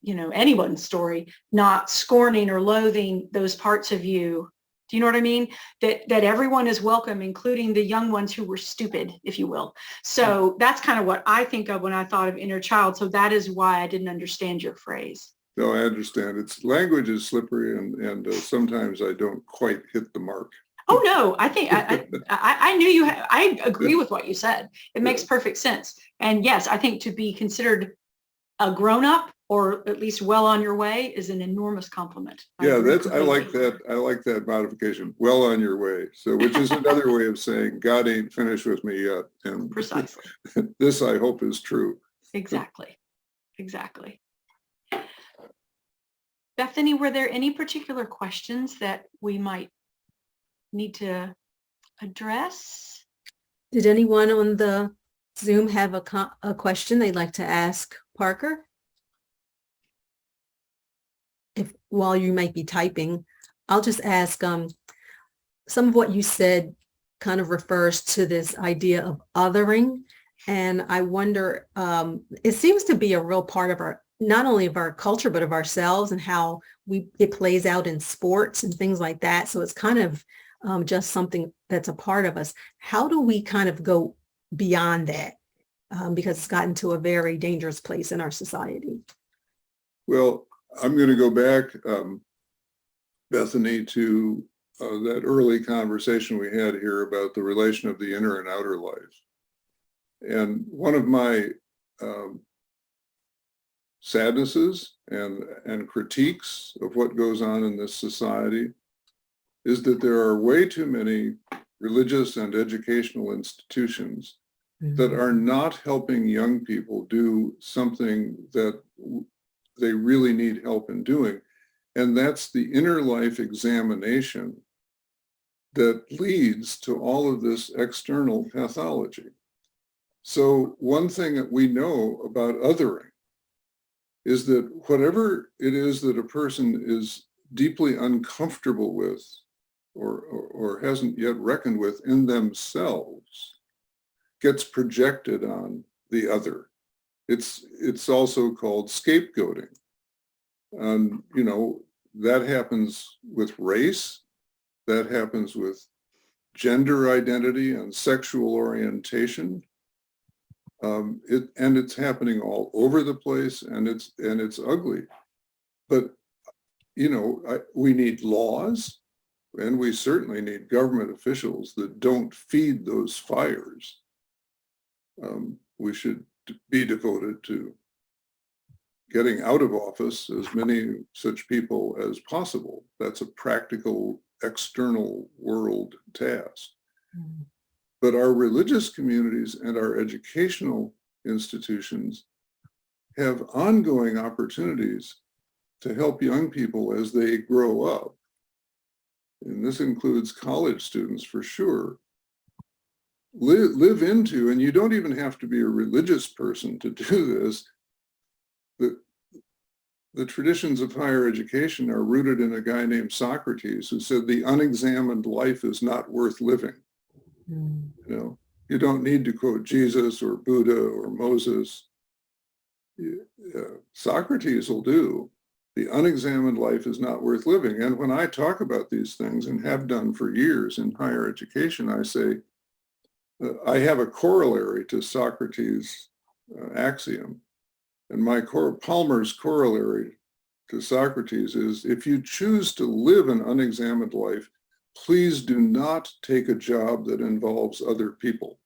anyone's story, not scorning or loathing those parts of you. Do you know what I mean? That everyone is welcome, including the young ones who were stupid, if you will. So that's kind of what I think of when I thought of inner child. So that is why I didn't understand your phrase.
No, I understand. Language is slippery, and sometimes I don't quite hit the mark.
Oh no, I think I knew you. I agree with what you said. It makes perfect sense. And yes, I think to be considered a grown-up, or at least well on your way, is an enormous compliment.
I like that. I like that modification. Well on your way. So, which is another way of saying God ain't finished with me yet. And
precisely.
This, I hope, is true.
Exactly. Bethany, were there any particular questions that we might need to address?
Did anyone on the Zoom have a question they'd like to ask Parker? While you might be typing, I'll just ask, some of what you said kind of refers to this idea of othering. And I wonder, it seems to be a real part of not only of our culture, but of ourselves, and how it plays out in sports and things like that. So it's kind of just something that's a part of us. How do we kind of go beyond that? Because it's gotten to a very dangerous place in our society.
Well, I'm going to go back, Bethany, to that early conversation we had here about the relation of the inner and outer life. And one of my sadnesses and critiques of what goes on in this society is that there are way too many religious and educational institutions that are not helping young people do something that they really need help in doing. And that's the inner life examination that leads to all of this external pathology. So one thing that we know about othering is that whatever it is that a person is deeply uncomfortable with or hasn't yet reckoned with in themselves gets projected on the other. It's also called scapegoating. And, that happens with race, that happens with gender identity and sexual orientation. It's happening all over the place, and it's ugly. But, we need laws, and we certainly need government officials that don't feed those fires. We should be devoted to getting out of office as many such people as possible. That's a practical external world task. Mm-hmm. But our religious communities and our educational institutions have ongoing opportunities to help young people as they grow up. And this includes college students for sure. Live into, and you don't even have to be a religious person to do this, the traditions of higher education are rooted in a guy named Socrates who said the unexamined life is not worth living. You don't need to quote Jesus or Buddha or Moses. Socrates will do. The unexamined life is not worth living. And when I talk about these things, and have done for years in higher education, I say, I have a corollary to Socrates' axiom. And Palmer's corollary to Socrates is, if you choose to live an unexamined life, please do not take a job that involves other people,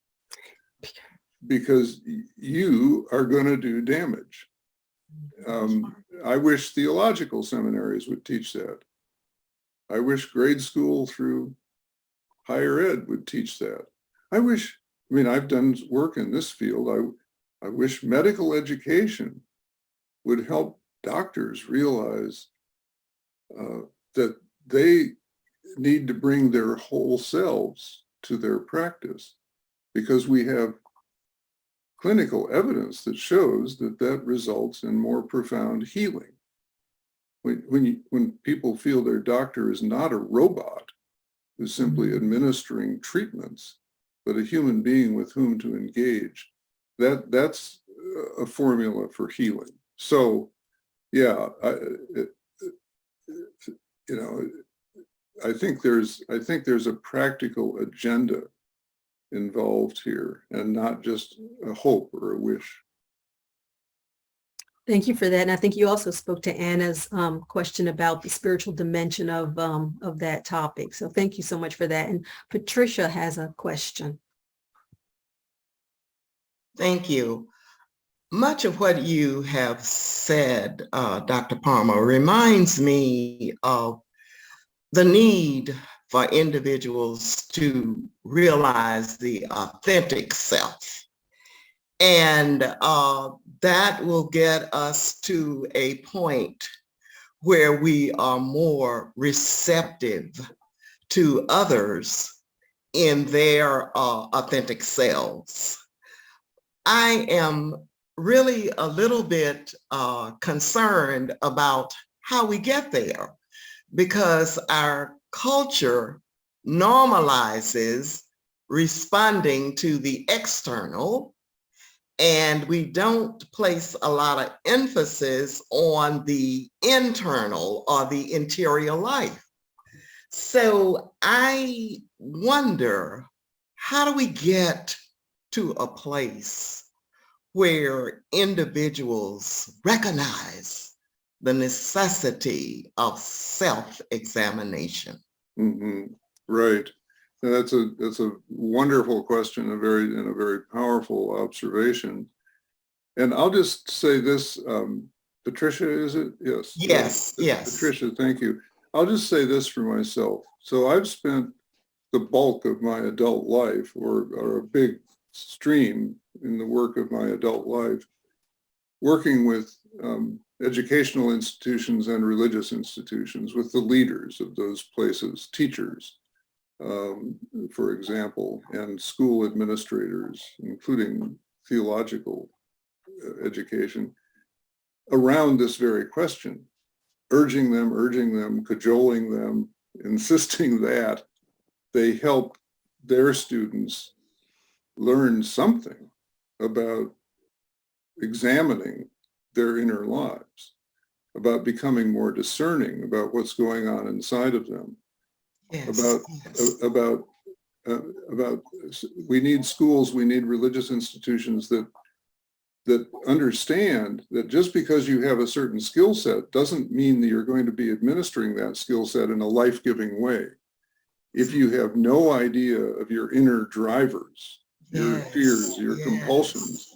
because you are going to do damage. I wish theological seminaries would teach that. I wish grade school through higher ed would teach that. I've done work in this field. I wish medical education would help doctors realize that they need to bring their whole selves to their practice, because we have clinical evidence that shows that that results in more profound healing. When people feel their doctor is not a robot who's simply administering treatments, but a human being with whom to engage, that's a formula for healing. So, yeah, I think there's a practical agenda involved here, and not just a hope or a wish.
Thank you for that. And I think you also spoke to Anna's question about the spiritual dimension of that topic. So thank you so much for that. And Patricia has a question.
Thank you. Much of what you have said, Dr. Palmer, reminds me of the need for individuals to realize the authentic self. And that will get us to a point where we are more receptive to others in their authentic selves. I am really a little bit concerned about how we get there, because our culture normalizes responding to the external, and we don't place a lot of emphasis on the internal or the interior life. So I wonder, how do we get to a place where individuals recognize the necessity of self-examination?
Mm-hmm. Right. And that's a wonderful question, a very powerful observation. And I'll just say this, Patricia, is it? Yes.
Yes.
Patricia, thank you. I'll just say this for myself. So I've spent the bulk of my adult life, or a big stream in the work of my adult life, working with educational institutions and religious institutions, with the leaders of those places, teachers, for example, and school administrators, including theological education, around this very question, urging them, cajoling them, insisting that they help their students learn something about examining their inner lives, about becoming more discerning about what's going on inside of them. About we need schools, we need religious institutions that understand that just because you have a certain skill set doesn't mean that you're going to be administering that skill set in a life-giving way. If you have no idea of your inner drivers, your fears, your compulsions,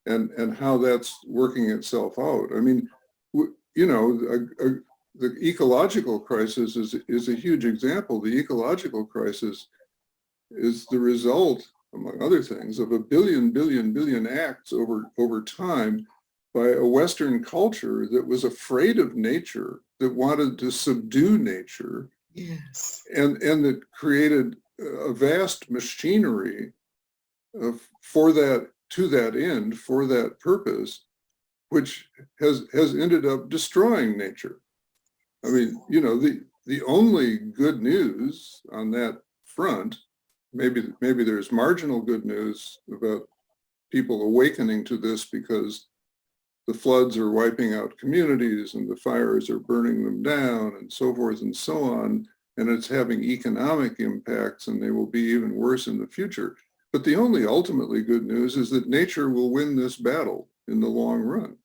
and how that's working itself out. I mean, the ecological crisis is a huge example. The ecological crisis is the result, among other things, of a billion acts over time by a Western culture that was afraid of nature, that wanted to subdue nature, and that created a vast machinery for that, to that end, for that purpose, which has ended up destroying nature. I mean, the only good news on that front, maybe there's marginal good news about people awakening to this because the floods are wiping out communities and the fires are burning them down and so forth and so on, and it's having economic impacts, and they will be even worse in the future. But the only ultimately good news is that nature will win this battle in the long run.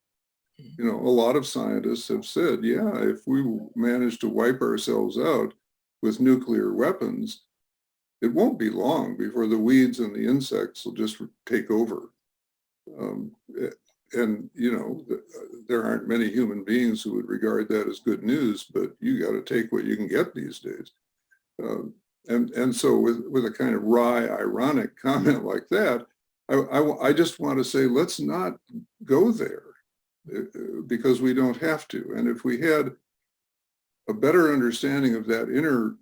You know, a lot of scientists have said, yeah, if we manage to wipe ourselves out with nuclear weapons, it won't be long before the weeds and the insects will just take over. And, you know, there aren't many human beings who would regard that as good news, but you got to take what you can get these days. And so with a kind of wry, ironic comment like that, I just want to say, let's not go there because we don't have to. And if we had a better understanding of that inner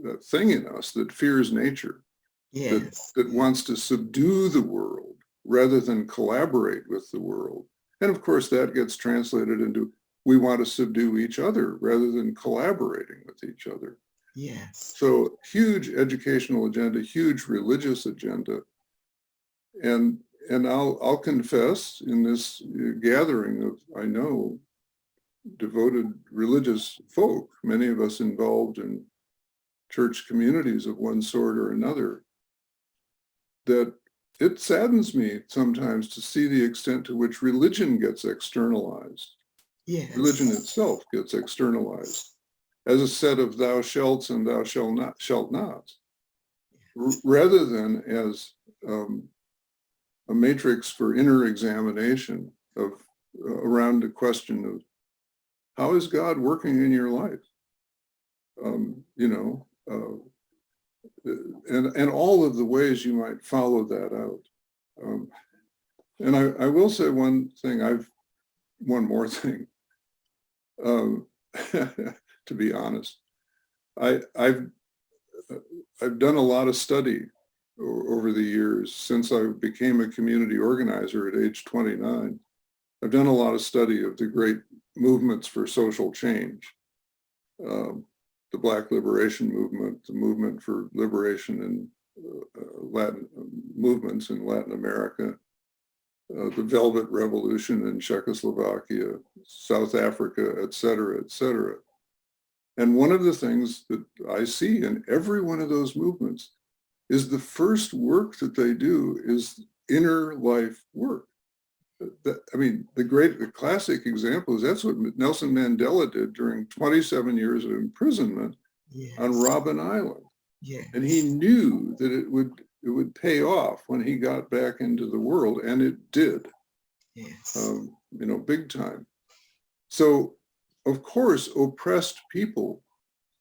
that thing in us that fears nature,
Yes.
that wants to subdue the world rather than collaborate with the world. And of course, that gets translated into we want to subdue each other rather than collaborating with each other.
Yes.
So huge educational agenda, huge religious agenda. And I'll confess in this gathering of, I know, devoted religious folk, many of us involved in church communities of one sort or another, that it saddens me sometimes to see the extent to which religion gets externalized.
Yes.
Religion itself gets externalized as a set of thou shalts and thou shalt not, rather than as a matrix for inner examination of around the question of how is God working in your life? You know, and all of the ways you might follow that out. And I will say one more thing, to be honest. I've done a lot of study over the years since I became a community organizer at age 29. I've done a lot of study of the great movements for social change. The Black Liberation Movement, the movement for liberation in Latin movements in Latin America, the Velvet Revolution in Czechoslovakia, South Africa, et cetera, et cetera. And one of the things that I see in every one of those movements is the first work that they do is inner life work. I mean, the classic example is that's what Nelson Mandela did during 27 years of imprisonment on Robben Island.
Yes.
And he knew that it would pay off when he got back into the world, and it did.
Yes.
You know, big time. So, of course, oppressed people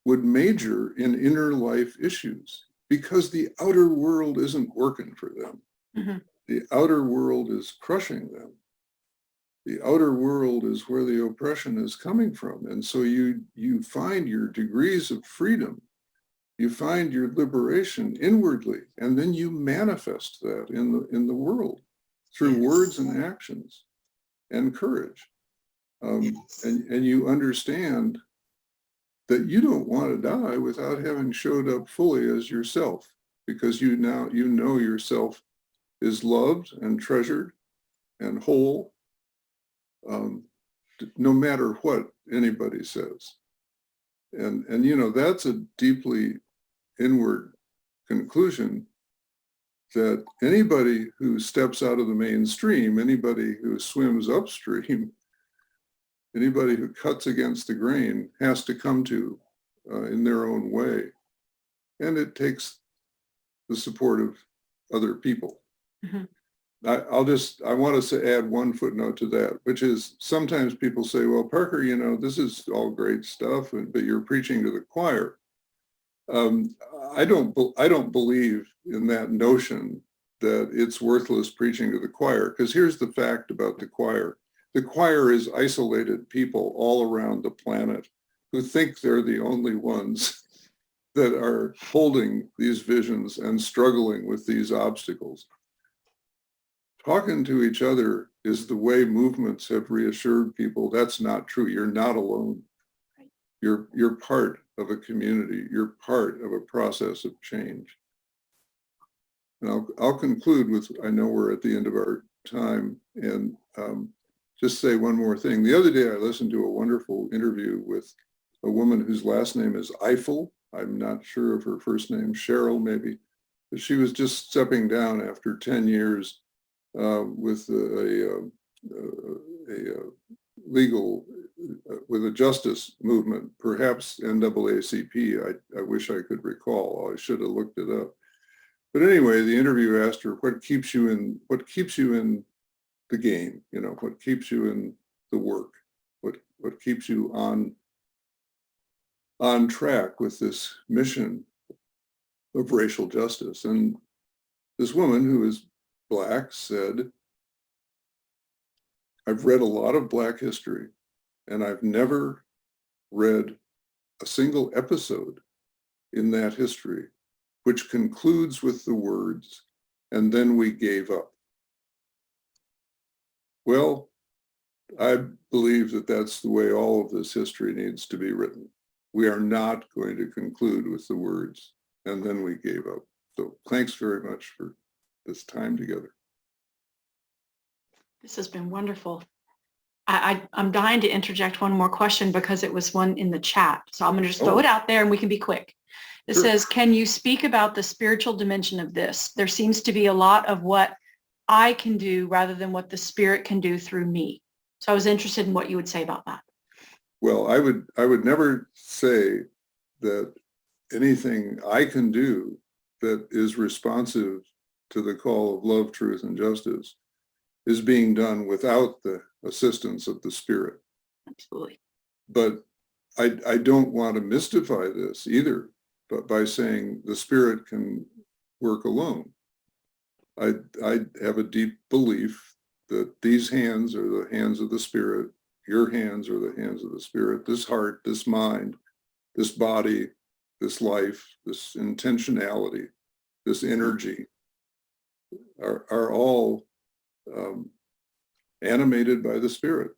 would major in inner life issues because the outer world isn't working for them.
Mm-hmm.
The outer world is crushing them. The outer world is where the oppression is coming from. And so you find your degrees of freedom, you find your liberation inwardly, and then you manifest that in the world through words and actions and courage. And you understand that you don't want to die without having showed up fully as yourself, because you know yourself is loved and treasured and whole, no matter what anybody says. And you know, that's a deeply inward conclusion that anybody who steps out of the mainstream, anybody who swims upstream, anybody who cuts against the grain has to come to in their own way. And it takes the support of other people.
Mm-hmm.
I want to add one footnote to that, which is sometimes people say, well, Parker, you know, this is all great stuff, but you're preaching to the choir. I don't believe in that notion that it's worthless preaching to the choir, because here's the fact about the choir. The choir is isolated people all around the planet who think they're the only ones that are holding these visions and struggling with these obstacles. Talking to each other is the way movements have reassured people that's not true. You're not alone. You're part of a community. You're part of a process of change. And I'll conclude with, I know we're at the end of our time, and just say one more thing. The other day I listened to a wonderful interview with a woman whose last name is Eiffel. I'm not sure of her first name, Cheryl maybe. She was just stepping down after 10 years with a legal, with a justice movement, perhaps NAACP. I wish I could recall. I should have looked it up. But anyway, the interviewer asked her, what keeps you in the game? You know, what keeps you in the work? What keeps you on track with this mission of racial justice? And this woman, who is Black, said, I've read a lot of Black history, and I've never read a single episode in that history which concludes with the words, and then we gave up. Well, I believe that that's the way all of this history needs to be written. We are not going to conclude with the words, and then we gave up. So thanks very much for this time together.
This has been wonderful. I'm dying to interject one more question because it was one in the chat. So I'm going to just throw it out there and we can be quick. It
Sure.
says, can you speak about the spiritual dimension of this? There seems to be a lot of what I can do rather than what the Spirit can do through me. So I was interested in what you would say about that.
Well, I would never say that anything I can do that is responsive to the call of love, truth, and justice is being done without the assistance of the Spirit.
Absolutely.
But I don't want to mystify this either, but by saying the Spirit can work alone. I have a deep belief that these hands are the hands of the Spirit, your hands are the hands of the Spirit, this heart, this mind, this body, this life, this intentionality, this energy are all animated by the Spirit.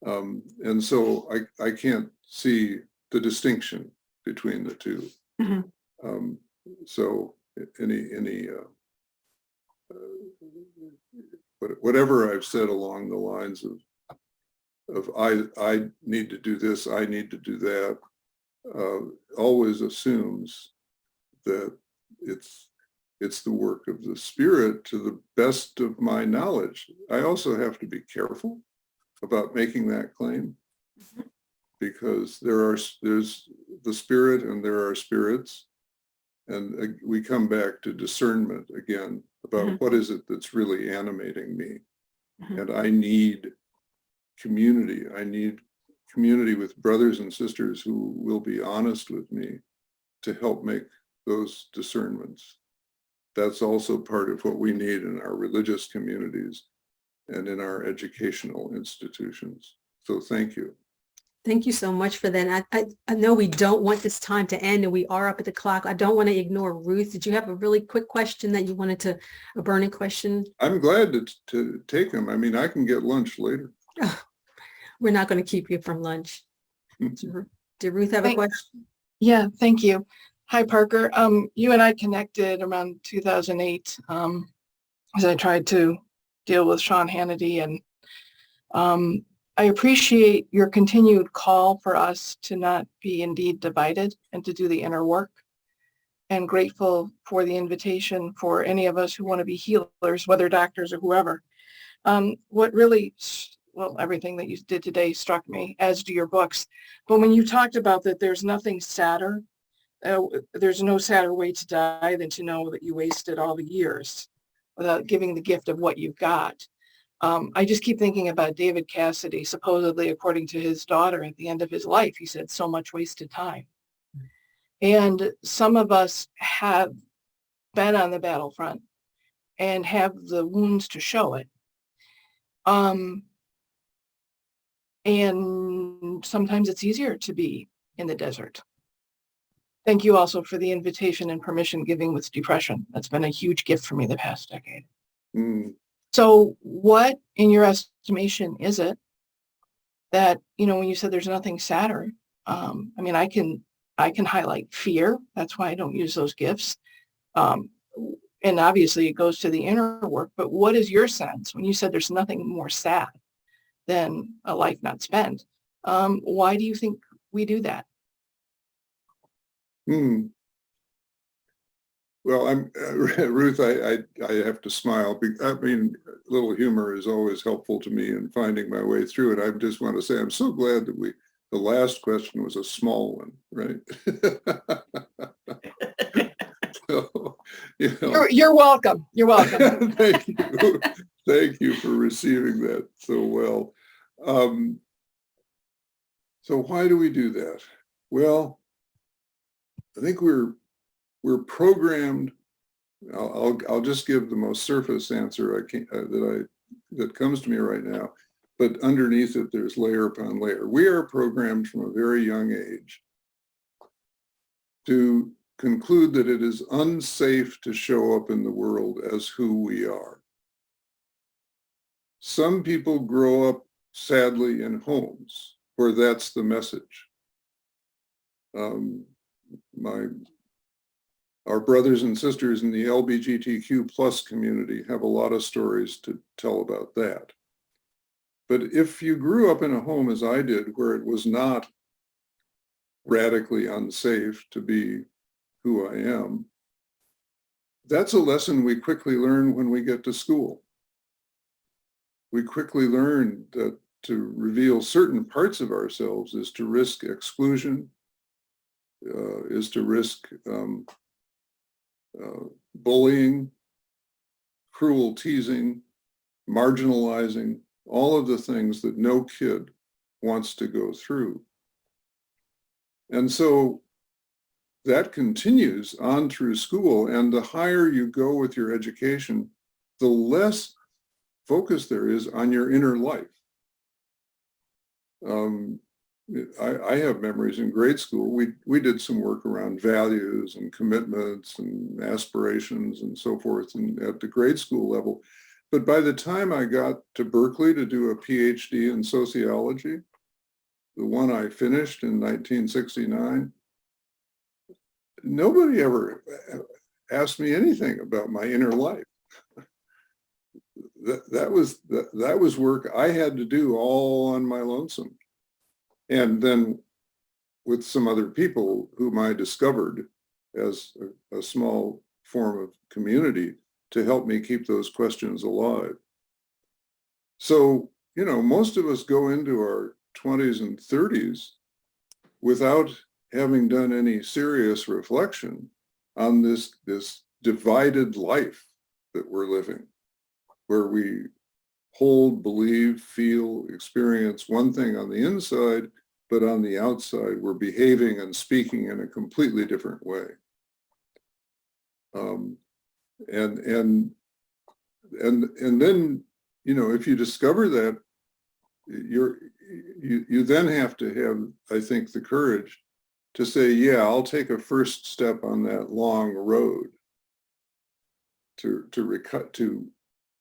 And so I can't see the distinction between the two.
Mm-hmm.
So whatever I've said along the lines of I need to do this, I need to do that, always assumes that it's the work of the Spirit to the best of my knowledge. I also have to be careful about making that claim, because there's the Spirit and there are spirits, and we come back to discernment again about what is it that's really animating me. And I need community. I need community with brothers and sisters who will be honest with me to help make those discernments. That's also part of what we need in our religious communities and in our educational institutions. So thank you.
Thank you so much for that. I know we don't want this time to end, and we are up at the clock. I don't want to ignore Ruth. Did you have a really quick question that you wanted to, a burning question?
I'm glad to take them. I mean, I can get lunch later.
We're not going to keep you from lunch. Did Ruth have a question?
Yeah, thank you. Hi, Parker. You and I connected around 2008 as I tried to deal with Sean Hannity, and I appreciate your continued call for us to not be indeed divided and to do the inner work, and grateful for the invitation for any of us who want to be healers, whether doctors or whoever. What really, well, everything that you did today struck me, as do your books. But when you talked about that there's nothing sadder, there's no sadder way to die than to know that you wasted all the years without giving the gift of what you've got. I just keep thinking about David Cassidy, supposedly, according to his daughter, at the end of his life, he said, so much wasted time. And some of us have been on the battlefront and have the wounds to show it. And sometimes it's easier to be in the desert. Thank you also for the invitation and permission giving with depression. That's been a huge gift for me the past decade. So what, in your estimation, is it that, you know, when you said there's nothing sadder, I mean, I can highlight fear. That's why I don't use those gifts. And obviously it goes to the inner work, but what is your sense when you said there's nothing more sad than a life not spent? Why do you think we do that?
Well, I'm Ruth. I have to smile. I mean, a little humor is always helpful to me in finding my way through it. I just want to say I'm so glad that the last question was a small one, right? So, you know,
You're welcome. You're welcome.
Thank you for receiving that so well. So why do we do that? Well, I think we're programmed. I'll just give the most surface answer that comes to me right now, but underneath it there's layer upon layer. We are programmed from a very young age to conclude that it is unsafe to show up in the world as who we are. Some people grow up sadly in homes where that's the message. Our brothers and sisters in the LGBTQ plus community have a lot of stories to tell about that. But if you grew up in a home, as I did, where it was not radically unsafe to be who I am, that's a lesson we quickly learn when we get to school. We quickly learn that to reveal certain parts of ourselves is to risk exclusion, is to risk bullying, cruel teasing, marginalizing, all of the things that no kid wants to go through. And so that continues on through school, and the higher you go with your education, the less focus there is on your inner life. I have memories in grade school. We did some work around values and commitments and aspirations and so forth, and at the grade school level. But by the time I got to Berkeley to do a PhD in sociology, the one I finished in 1969, nobody ever asked me anything about my inner life. That was work I had to do all on my lonesome. And then with some other people whom I discovered as a small form of community to help me keep those questions alive. So, you know, most of us go into our 20s and 30s without having done any serious reflection on this divided life that we're living, where we hold, believe, feel, experience one thing on the inside, but on the outside, we're behaving and speaking in a completely different way. And then, you know, if you discover that, you then have to have, I think, the courage to say, yeah, I'll take a first step on that long road to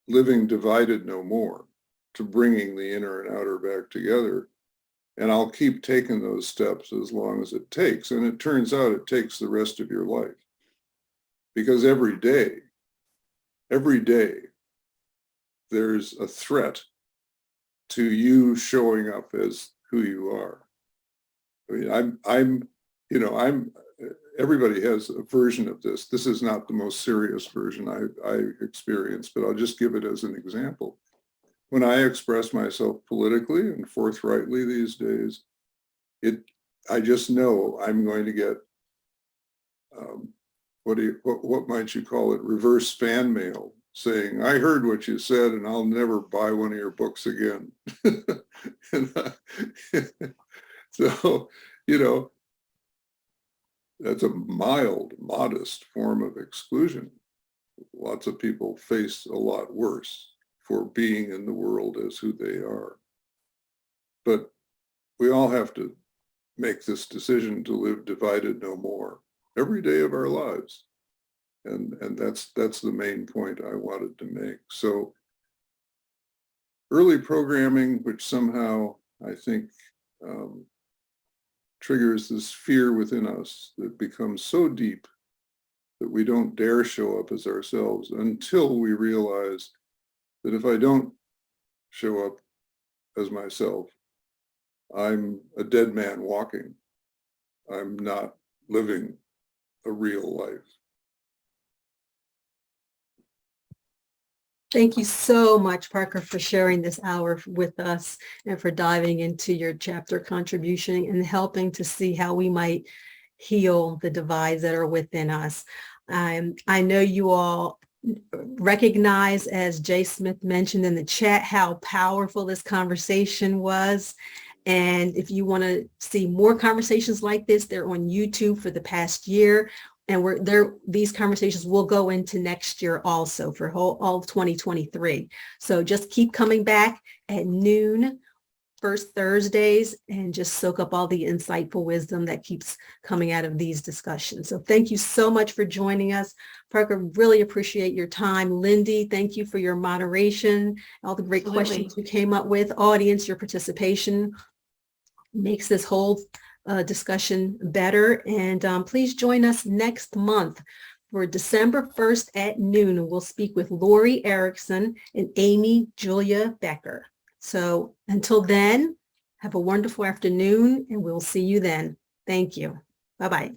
living divided no more, to bringing the inner and outer back together. And I'll keep taking those steps as long as it takes. And it turns out it takes the rest of your life. Because every day, there's a threat to you showing up as who you are. I mean, everybody has a version of this. This is not the most serious version I experienced, but I'll just give it as an example. When I express myself politically and forthrightly these days, I just know I'm going to get, what might you call it, reverse fan mail, saying, I heard what you said and I'll never buy one of your books again. So, you know, that's a mild, modest form of exclusion. Lots of people face a lot worse for being in the world as who they are. But we all have to make this decision to live divided no more every day of our lives. And that's the main point I wanted to make. So early programming, which somehow I think triggers this fear within us that becomes so deep that we don't dare show up as ourselves until we realize that if I don't show up as myself, I'm a dead man walking. I'm not living a real life.
Thank you so much, Parker, for sharing this hour with us and for diving into your chapter contribution and helping to see how we might heal the divides that are within us. I know you all recognize, as Jay Smith mentioned in the chat, how powerful this conversation was. And if you want to see more conversations like this, they're on YouTube for the past year. And these conversations will go into next year also for all of 2023. So just keep coming back at noon, first Thursdays, and just soak up all the insightful wisdom that keeps coming out of these discussions. So thank you so much for joining us. Parker, really appreciate your time. Lindy, thank you for your moderation, all the great
Absolutely.
questions you came up with. Audience, your participation makes this whole discussion better. And please join us next month for December 1st at noon. We'll speak with Lori Erickson and Amy Julia Becker. So until then, have a wonderful afternoon, and we'll see you then. Thank you. Bye-bye.